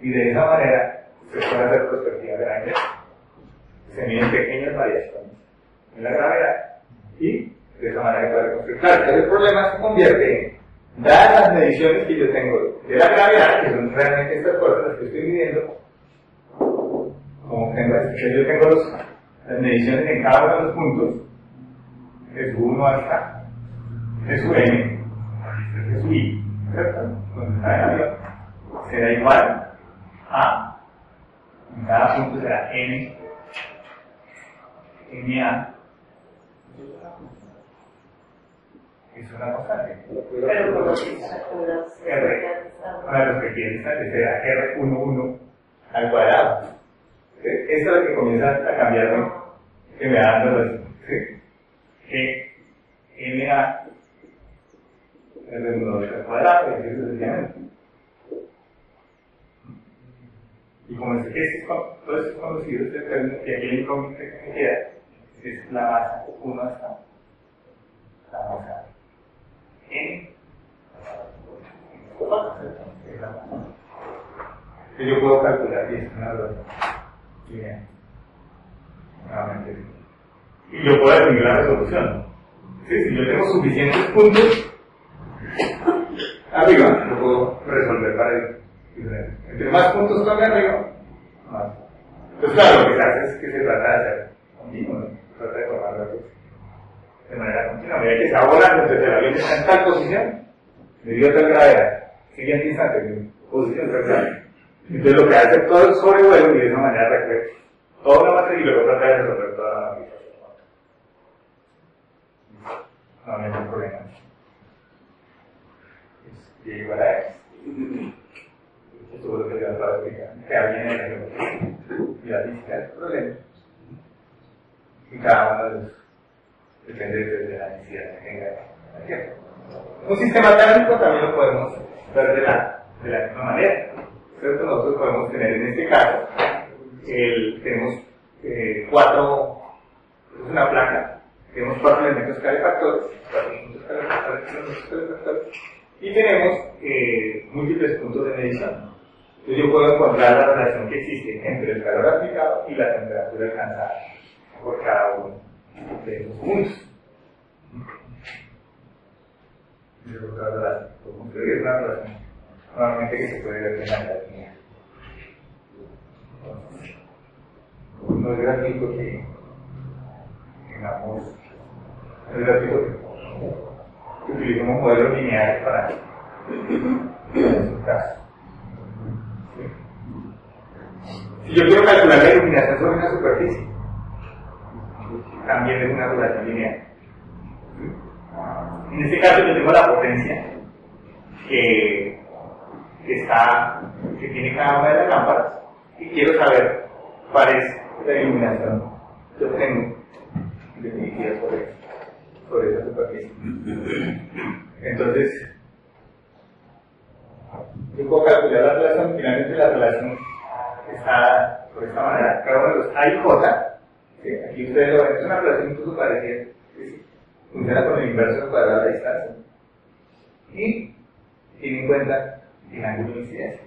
Y de esa manera se puede hacer perspectiva grande. Se miden pequeñas variaciones en la gravedad y de esa manera se puede reconstruir. Claro, entonces el problema se convierte en, dadas las mediciones que yo tengo de la gravedad, que son realmente estas cosas las que estoy midiendo, como tengo, yo tengo las mediciones en cada uno de los puntos, de su 1 hasta de su n, de su i, ¿cierto? Donde está el avión, será igual a, en cada punto será n, na, es una constante. Pero por lo que R, una perspectiva distante será R11 al cuadrado. ¿Sí? Esto es lo que comienza a cambiarme, que me da dando los, ¿sí? Que NA R1 al cuadrado, y así sucesivamente. Y como es que todo esto es conocido, este término, y aquí el incógnito que me queda es la masa 1 hasta la masa N. Que yo puedo calcular y es una relación lineal. Nuevamente. Y yo puedo definir la resolución. ¿Sí? Si yo tengo suficientes puntos arriba, lo puedo resolver para ir. Entre más puntos tenga arriba, más. Entonces, claro, lo que se hace es que se trata de hacer continuo, ¿no? Se trata de tomar la cosa de manera continua. A medida que se va volando, entonces el avión está en tal posición, me dio tal gravedad, siguiente instante, mi posición tal. Entonces lo que hace es todo el sobrevuelo y de esa manera recoge toda la materia y luego trata de resolver toda la materia. No hay ningún problema. Y igual a eso. Esto es lo que yo estaba explicando. Que alguien en la geometría y la física es el problema. Y cada uno de los depende de la necesidad que tenga la Tierra. Un sistema térmico también lo podemos ver de la misma manera. ¿Cierto? Nosotros podemos tener en este caso, tenemos es una placa, tenemos 4 elementos calefactores, y tenemos múltiples puntos de medición. Entonces yo puedo encontrar la relación que existe entre el calor aplicado y la temperatura alcanzada por cada uno de esos puntos. Es una relación normalmente que se puede ver en la línea. no es gratuito que tengamos, no es gratuito que utilicemos modelos lineales para esos casos. Si yo quiero calcular la iluminación sobre una superficie, también es una relación lineal. En este caso yo tengo la potencia que tiene cada una de las lámparas y quiero saber cuál es la iluminación que obtengo definitiva sobre esa superficie. Entonces, yo puedo calcular la relación, finalmente la relación está por esta manera. Cada uno de los A y J, ¿sí? Aquí ustedes lo ven, es una relación incluso parecida, ¿sí? Funciona con el inverso del cuadrado de la distancia. Y tiene en cuenta el ángulo de incidencia.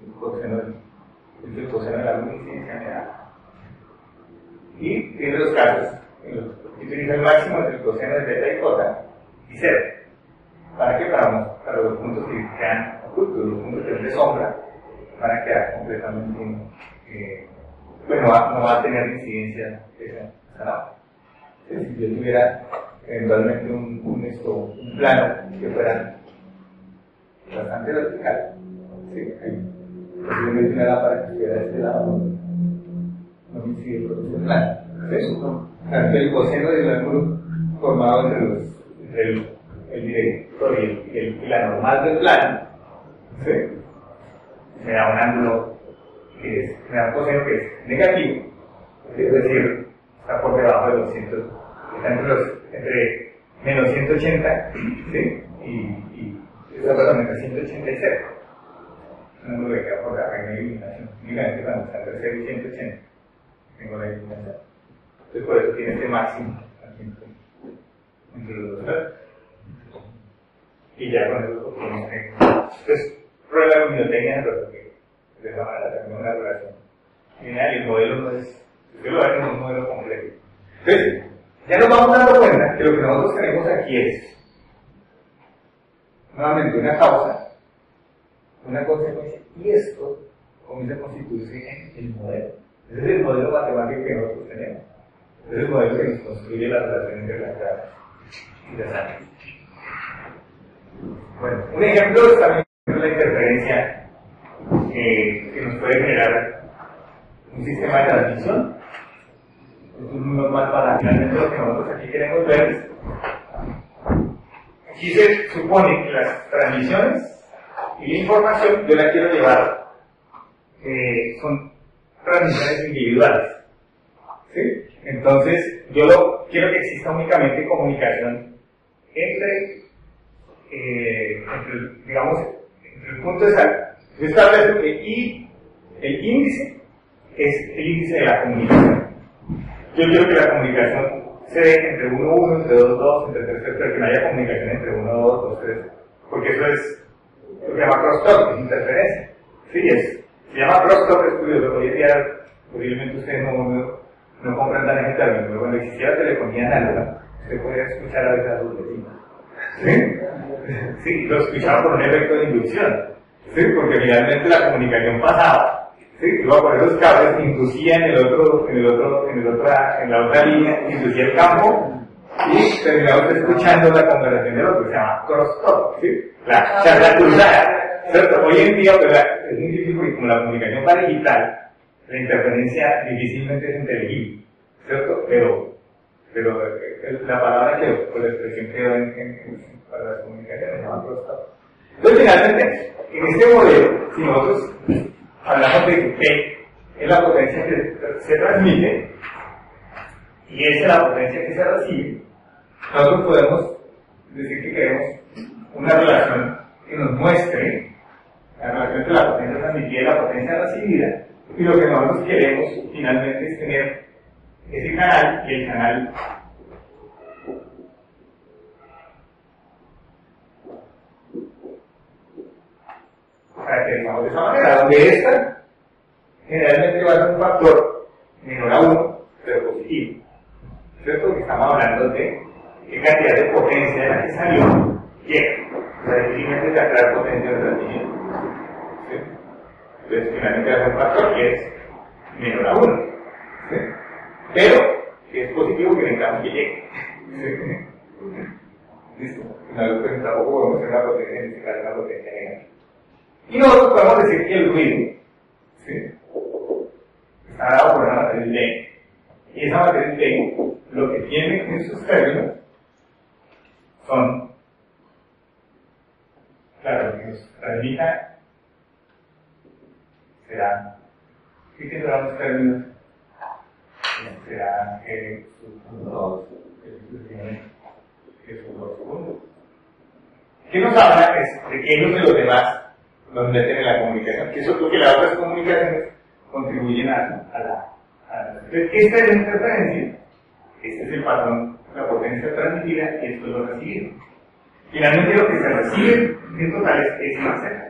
El coseno del ángulo de incidencia me da. Y tiene los casos en los que utiliza el máximo entre el coseno de θ y j y 0. ¿Para qué? Para los puntos que quedan ocultos, los puntos que son de sombra, van a quedar completamente, no va a tener incidencia esa lámpara. Si yo tuviera eventualmente un plano que fuera bastante vertical, ¿sí? Posiblemente una lámpara que estuviera de este lado no me incide por ese plano. Eso, el coseno del ángulo formado entre el director y la normal del plano, ¿sí? Me da un ángulo me da un coseno que es negativo, es decir, está por debajo de los 100, está entre menos 180, ¿sí? y entre 180 y 0. Un ángulo que queda por la regla de iluminación. Únicamente cuando está entre 0 y 180 tengo la iluminación. Entonces por eso tiene este máximo aquí entre los dos lados. Y ya con eso obtenemos. Entonces, prueba de luminotecnia de esa manera también una relación lineal, y el modelo no es, yo lo veo como un modelo complejo. Entonces, ya nos vamos dando cuenta que lo que nosotros tenemos aquí es nuevamente una causa, una consecuencia, y esto comienza a constituirse en el modelo. Ese es el modelo matemático que nosotros tenemos. Ese es el modelo que nos construye la relación entre las caras y las áreas. Bueno, un ejemplo es también la interferencia que nos puede generar un sistema de transmisión. Esto es muy normal para finalmente lo que nosotros aquí queremos ver. Aquí se supone que las transmisiones y la información yo la quiero llevar, son transmisiones individuales, ¿sí? Entonces yo quiero que exista únicamente comunicación entre el punto de salida. Yo establezco que el índice es el índice de la comunicación. Yo quiero que la comunicación se dé entre 1, 1, entre 2, 2, entre 3, 3, pero que no haya comunicación entre 1, 2, 2, 3, porque eso es lo que se llama crosstalk, es interferencia. Sí, se llama crosstalk, es curioso. Hoy en día, posiblemente ustedes no comprendan ese término, pero cuando existiera telefonía análoga, usted podría escuchar a veces a sus vecinos. ¿Sí? Sí, lo escuchaba por un efecto de inducción. Sí, porque finalmente la comunicación pasaba, ¿sí? Iba por esos cables que inducían en la otra línea, inducía el campo y terminamos escuchando la conversación del otro, se llama crosstalk, ¿sí? La charla cruzada, ¿cierto? Hoy en día pues, es muy difícil porque como la comunicación va digital, la interferencia difícilmente es inteligible, ¿cierto? Pero la palabra quedó, por la expresión quedó para las comunicaciones, se llama crosstalk. Entonces, finalmente, en este modelo, si nosotros hablamos de que P es la potencia que se transmite y S es la potencia que se recibe, nosotros podemos decir que queremos una relación que nos muestre la relación entre la potencia transmitida y la potencia recibida, y lo que nosotros queremos finalmente es tener ese canal y el canal caracterizamos de esa manera, donde esta generalmente va a ser un factor menor a 1, pero positivo, ¿cierto? Porque estamos hablando de qué cantidad de potencia de la que salió llega, o sea, difícilmente de atraer potencia de transmisión, ¿sí? Entonces finalmente va a ser un factor que es menor a 1. Pero es positivo que necesitamos que llegue. ¿Listo? Pues, tampoco podemos hacer una potencia, en este caso una potencia negativa. Y nosotros podemos decir que el ruido, ¿sí?, está dado por una matriz D. Y esa matriz D, lo que tiene en sus términos son, claro, lo que nos transmita será, ¿qué tendrán los términos? Será que sus dos, que sus dos segundos. ¿Qué nos habla? Es de que ellos y los demás nos meten en la comunicación, que eso es lo que las otras comunicaciones contribuyen a la. Entonces, esta es la interferencia, este es el patrón, la potencia transmitida, y esto es lo recibido. Finalmente, lo que se recibe en total es más cerca,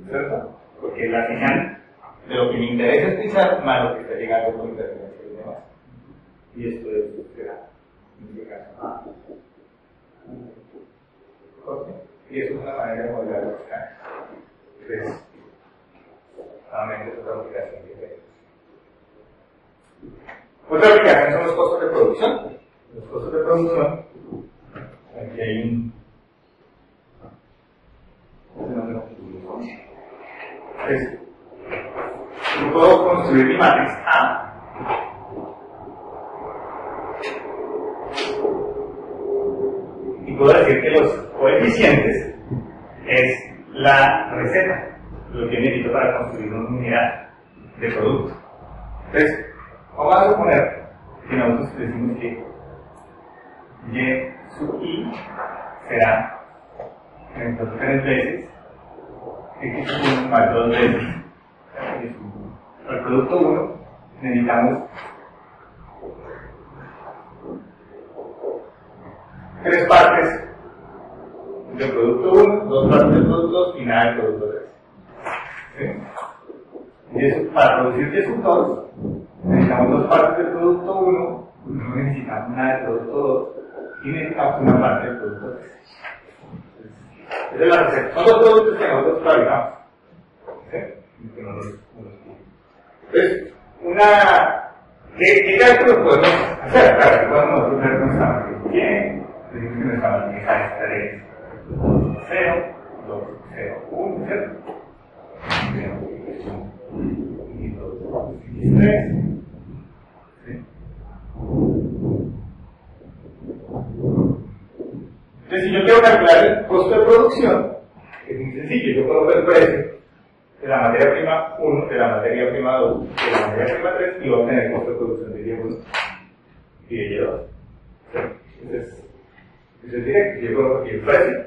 ¿cierto? Porque la señal de lo que me interesa escuchar más lo que está llegando por interferencia de los demás. Y esto será, en este caso, y eso es una manera de modelar los canales. Entonces, nuevamente es otra aplicación que tenemos. Otra aplicación son los costos de producción. Los costos de producción, aquí hay un entonces, yo puedo construir mi matriz A y puedo decir que los coeficientes es la receta, lo que necesito para construir una unidad de producto. Entonces, vamos a suponer que nosotros decimos que Y sub I será entonces 3 veces X sub 1 más 2 veces. Para el producto 1 necesitamos 3 partes del producto 1, 2 partes del producto 2 y nada del producto 3. ¿Sí? Y eso, para producir Y sub 2 necesitamos 2 partes del producto 1, no necesitamos nada del producto 2 y necesitamos una parte del producto 3. Esa es la receta. Son los productos que nosotros fabricamos. ¿Sí? Entonces, ¿qué cálculos podemos hacer? Claro, podemos nosotros ver nuestra matriz bien, decimos que nuestra matriz es 3, 0, 2, 0, 1, ¿cierto? 0, 1, y 2, 3. ¿Sí? Entonces, si yo quiero calcular el costo de producción, es muy sencillo, yo puedo ver el precio de la materia prima 1, de la materia prima 2, de la materia prima 3 y voy a obtener el costo de producción de Y1 y de Y2. Entonces, eso es directo, yo puedo aquí el precio.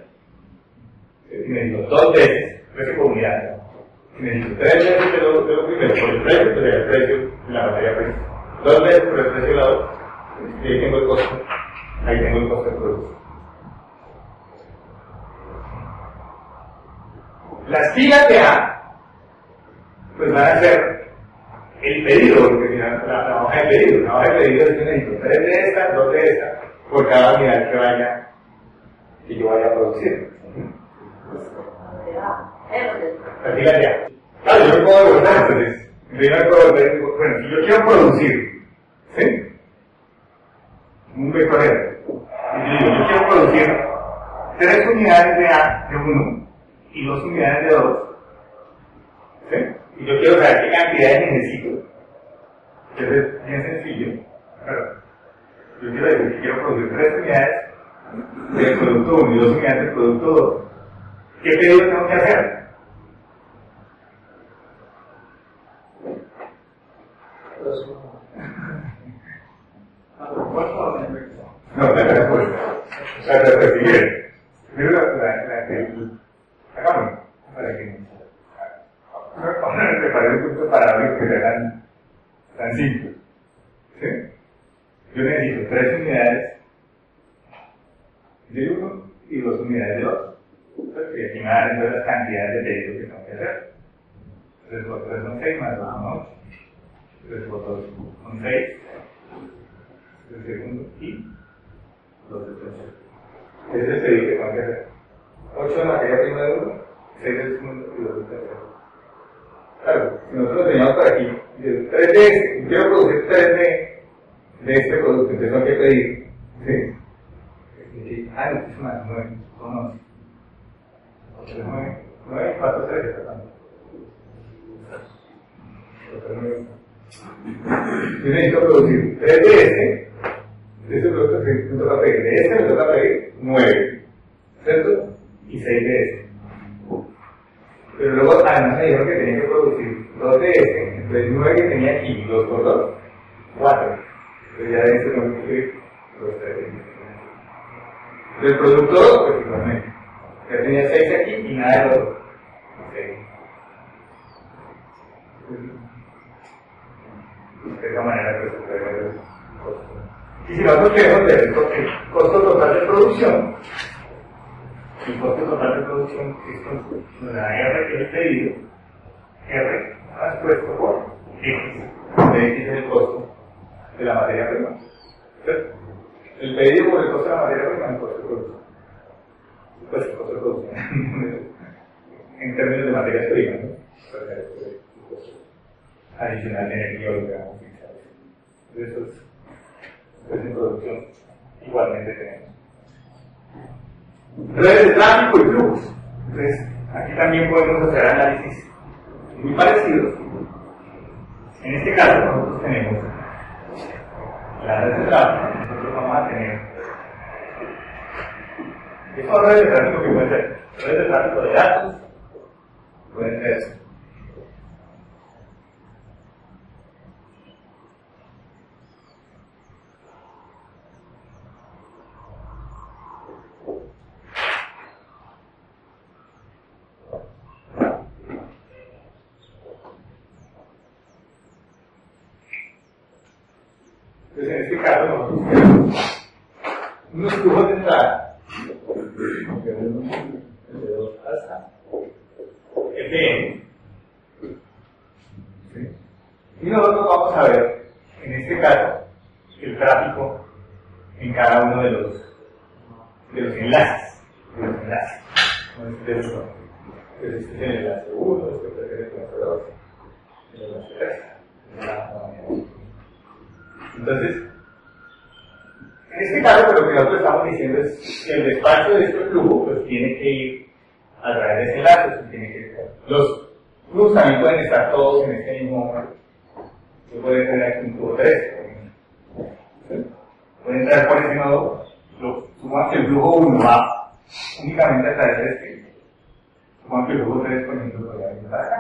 Si necesito 2 veces, precio por unidad. Si necesito 3 veces de lo primero por el precio, pues el precio de la materia prima. 2 veces por el precio de la otra, y ahí tengo el costo. Ahí tengo el costo de producción. Las filas de A, pues van a ser el pedido, porque la hoja de pedido. La hoja de pedido es que necesito 3 de esta, 2 de esta, por cada unidad que yo vaya a producir. La fila de A. Claro, yo puedo devolver, entonces, bueno, si yo quiero producir, ¿sí? Un vector. Y yo quiero producir 3 unidades de A de 1 y 2 unidades de 2. ¿Sí? Y yo quiero saber qué cantidades necesito. Entonces es bien sencillo. Claro. Yo quiero decir que quiero producir 3 unidades del producto 1 y 2 unidades del producto 2. ¿Qué pedido tengo que hacer? No, la respuesta. La siguiente. Primero hagámoslo para que me parece un punto para ver que sean tan simples. ¿Sí? Yo necesito 3 unidades de 1 y 2 unidades de 2. Y aquí me dan las cantidades de pedidos que tengo que hacer. 3 por 3 son 6, más 2 son 8. 3 por 2 son 6. El segundo y 2 de 8. Ese es el pedido que tengo que hacer. 8 de materia prima de 1, 6 del segundo y 2 del tercero. Claro, si nosotros teníamos por aquí 3 de este, quiero producir 3 de este producto, entonces tengo que pedir, ¿sí? Ah, no, es más, 9, son 11. 9, 4, 3, perdón. Yo necesito producir 3 de este producto que me toca pedir, de este me toca pedir 9, ¿cierto? Y 6 de este. Pero luego además me dijeron que tenía que producir 2 de este, entonces 9 que tenía aquí, 2 por 2, 4. Entonces ya de este tengo que escribir los 3 de este. Del producto 2, pues igualmente. Ya tenía 6 aquí y nada de los 2. De esa manera que se puede ver el costo. Y si nosotros queremos ver el costo total de producción, el costo total de producción es la R que es el pedido, R más puesto por X, donde X es el costo de la materia prima. ¿Cierto? El pedido por el costo de la materia prima es el costo de producción. Pues el costo de producción. En términos de materias primas, ¿no? Adicional de energía orgánica. Eso es en producción. Igualmente tenemos redes de tráfico y flujos. Entonces, aquí también podemos hacer análisis muy parecidos. En este caso, nosotros tenemos la red de tráfico. Nosotros vamos a tener. ¿Qué son redes de tráfico que pueden ser? Redes de tráfico de datos. Pueden ser. Entonces, en este caso, nosotros tenemos unos flujos de entrada, de 2 hasta FM. ¿Sí? Y nosotros vamos a ver, en este caso, el tráfico en cada uno de los enlaces. Entonces, este es el enlace 1, este es el enlace 2, el enlace 3. Entonces, en este caso, lo que nosotros estamos diciendo es que el despacho de este flujo pues, tiene que ir a través de ese enlace. Los flujos también pueden estar todos en este mismo momento. Yo puedo tener aquí un flujo 3. Puede entrar por ese nodo. Supongo que el flujo 1 va únicamente a través de este. Supongo que el flujo 3, por ejemplo, podría venir para acá.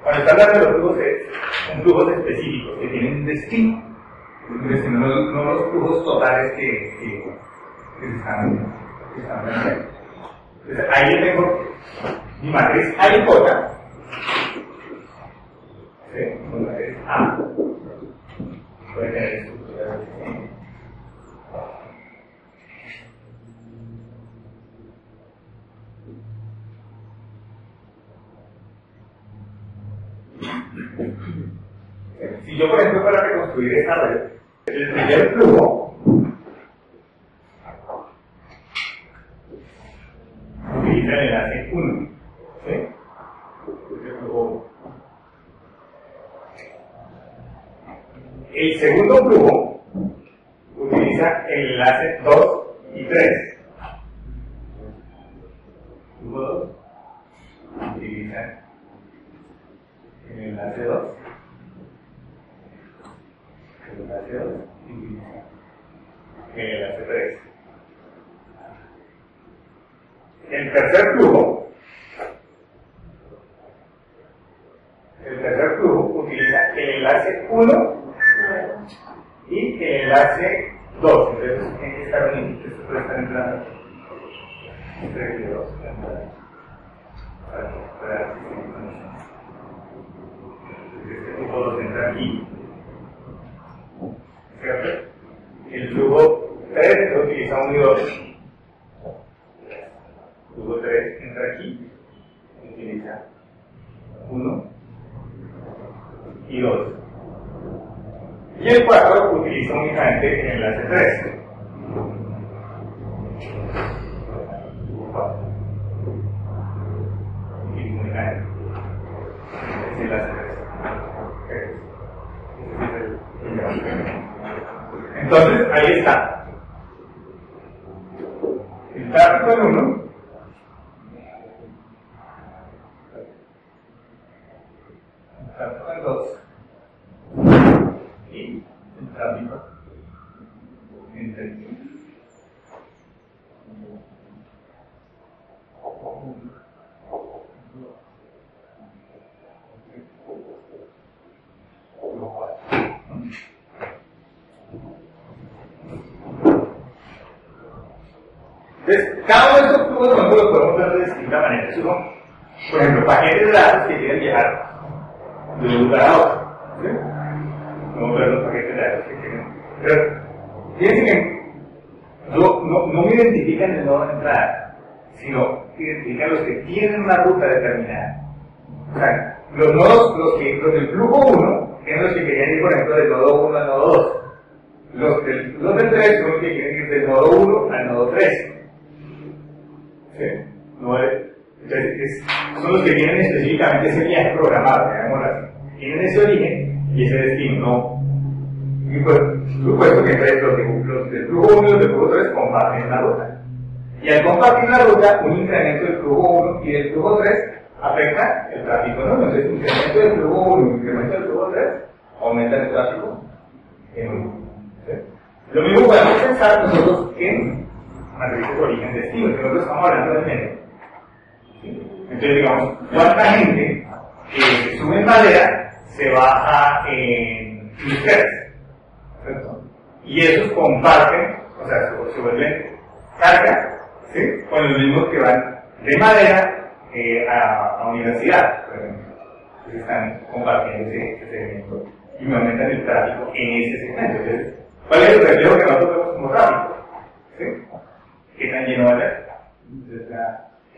Cuando está hablando de los flujos, son flujos específicos que tienen un destino. Entonces, no los flujos totales que se están planteando. Entonces, ahí yo tengo mi matriz A y J. ¿Sí? Mi matriz A. Puede tener estructuras de si yo, por ejemplo, para reconstruir esta red, el primer flujo utiliza el enlace 1. ¿Sí? El flujo 1. El segundo flujo utiliza el enlace 2 y 3. Flujo 2 utiliza el enlace 2. El enlace 2 utiliza el enlace 3. El tercer flujo utiliza el enlace 1 y el enlace 2. Entonces tiene que estar unido. Esto puede estar entrando entre el 2 para este flujo 2 entra aquí, ¿cierto? El flujo 3 utiliza 1 y 2. El flujo 3 entra aquí, utiliza 1 y 2. Y el 4 utiliza únicamente el enlace 3. Flujo 4. Utiliza únicamente el enlace 3. Entonces, ahí está. El tráfico en 1, el tráfico en 2 y el tráfico en 3. Entonces, cada uno de estos flujos nosotros los podemos ver de distinta manera. Eso son, por ejemplo, paquetes de datos que quieren viajar de un lugar a otro. ¿Sí? Vamos a ver los paquetes de datos que quieren. Pero, fíjense que no me identifican el nodo de entrada, sino identifican los que tienen una ruta determinada. O sea, los nodos, los del flujo 1, son los que querían ir, por ejemplo, del nodo 1 al nodo 2. Los del 3 son los que quieren ir del nodo 1 al nodo 3. ¿Sí? Entonces, son los que tienen específicamente ese viaje programado, digámoslo así. Tienen ese origen y ese destino, ¿no? Y pues, supuesto que los del flujo 1 y los del flujo 3 comparten una ruta. Y al compartir una ruta, un incremento del flujo 1 y del flujo 3 afecta el tráfico, ¿no? Entonces, un incremento del flujo 1 y un incremento del flujo 3 aumenta el tráfico en 1. ¿Sí? Lo mismo podemos pensar nosotros en matrices de origen-destino, que nosotros estamos hablando del medio. ¿Sí? Entonces, digamos, ¿cuánta gente que sube en madera se baja en Industriales? ¿Cierto? Y esos comparten, o sea, se vuelven carga, ¿sí? Con los mismos que van de madera a universidad, por ejemplo. Entonces están compartiendo ese segmento y me aumentan el tráfico en ese segmento. Entonces, ¿cuál es el reflejo que nosotros vemos como tráfico? ¿Sí? ¿Qué tan lleno va a ser? Entonces,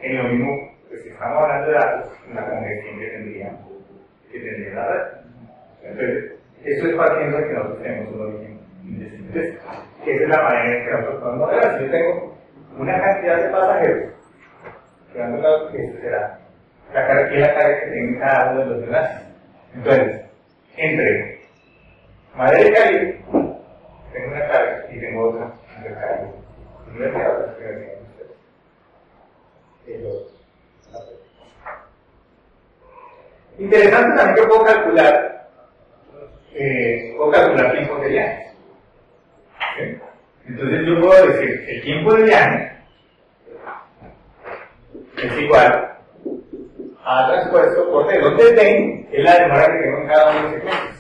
en lo mismo, pues si estamos hablando de datos, la congestión que tendría la red. Entonces, eso es partiendo de que nosotros tenemos un origen indistinto. Esa es la manera en que nosotros podemos modelar. Si yo tengo una cantidad de pasajeros, que van a lado, que será la carga que tiene cada uno de los enlaces. Entonces, entre madera y Caribe, tengo una carga y tengo otra entre Caribe. Interesante también que puedo calcular tiempos de viaje. ¿Sí? Entonces yo puedo decir que el tiempo de viaje es igual a transpuesto por T, donde T es la demora que tengo en cada uno de los segmentos.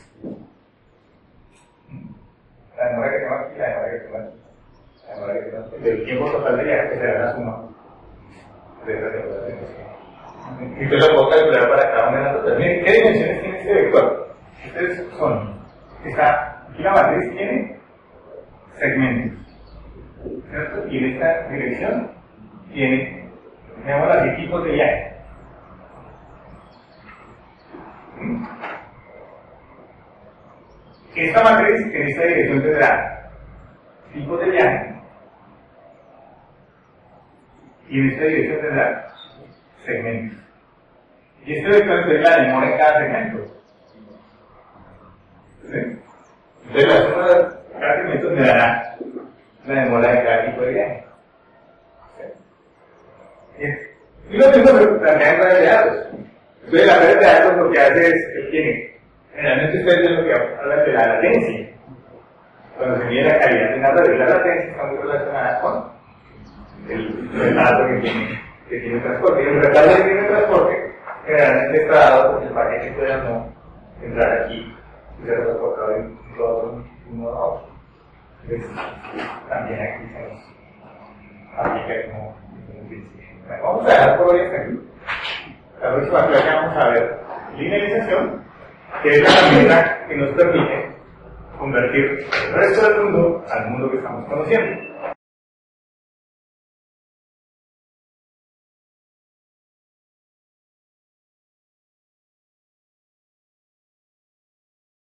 La demora que tengo aquí y la demora que tengo aquí. El tiempo total de viaje, que será la suma de estas demoraciones. Y yo lo puedo calcular para cada una de las otras. Miren, ¿qué dimensiones tiene este vector? Ustedes son, aquí la matriz tiene segmentos, ¿cierto? Y en esta dirección tiene, digamos así, tipos de viaje. Esta matriz en esta dirección tendrá tipos de viaje y en esta dirección tendrá segmentos. Y este vector es la demora en cada segmento. ¿Sí? Entonces la suma de cada segmento me dará la demora de cada tipo de viaje. ¿Sí? Y lo mismo también en redes de datos. Entonces la red de datos lo que hace es que tiene, generalmente ustedes ven lo que hablan de la latencia. Cuando se mide la calidad de una red, la latencia está muy relacionada con el retardo que tiene transporte. Y el retardo que tiene transporte generalmente está dado porque el paquete puede no entrar aquí y ser transportado en todo uno a otro. Entonces, también aquí se nos aplica como un principio. Bueno, vamos a dejar por hoy hasta aquí. La próxima clase vamos a ver linealización, que es la herramienta que nos permite convertir el resto del mundo al mundo que estamos conociendo.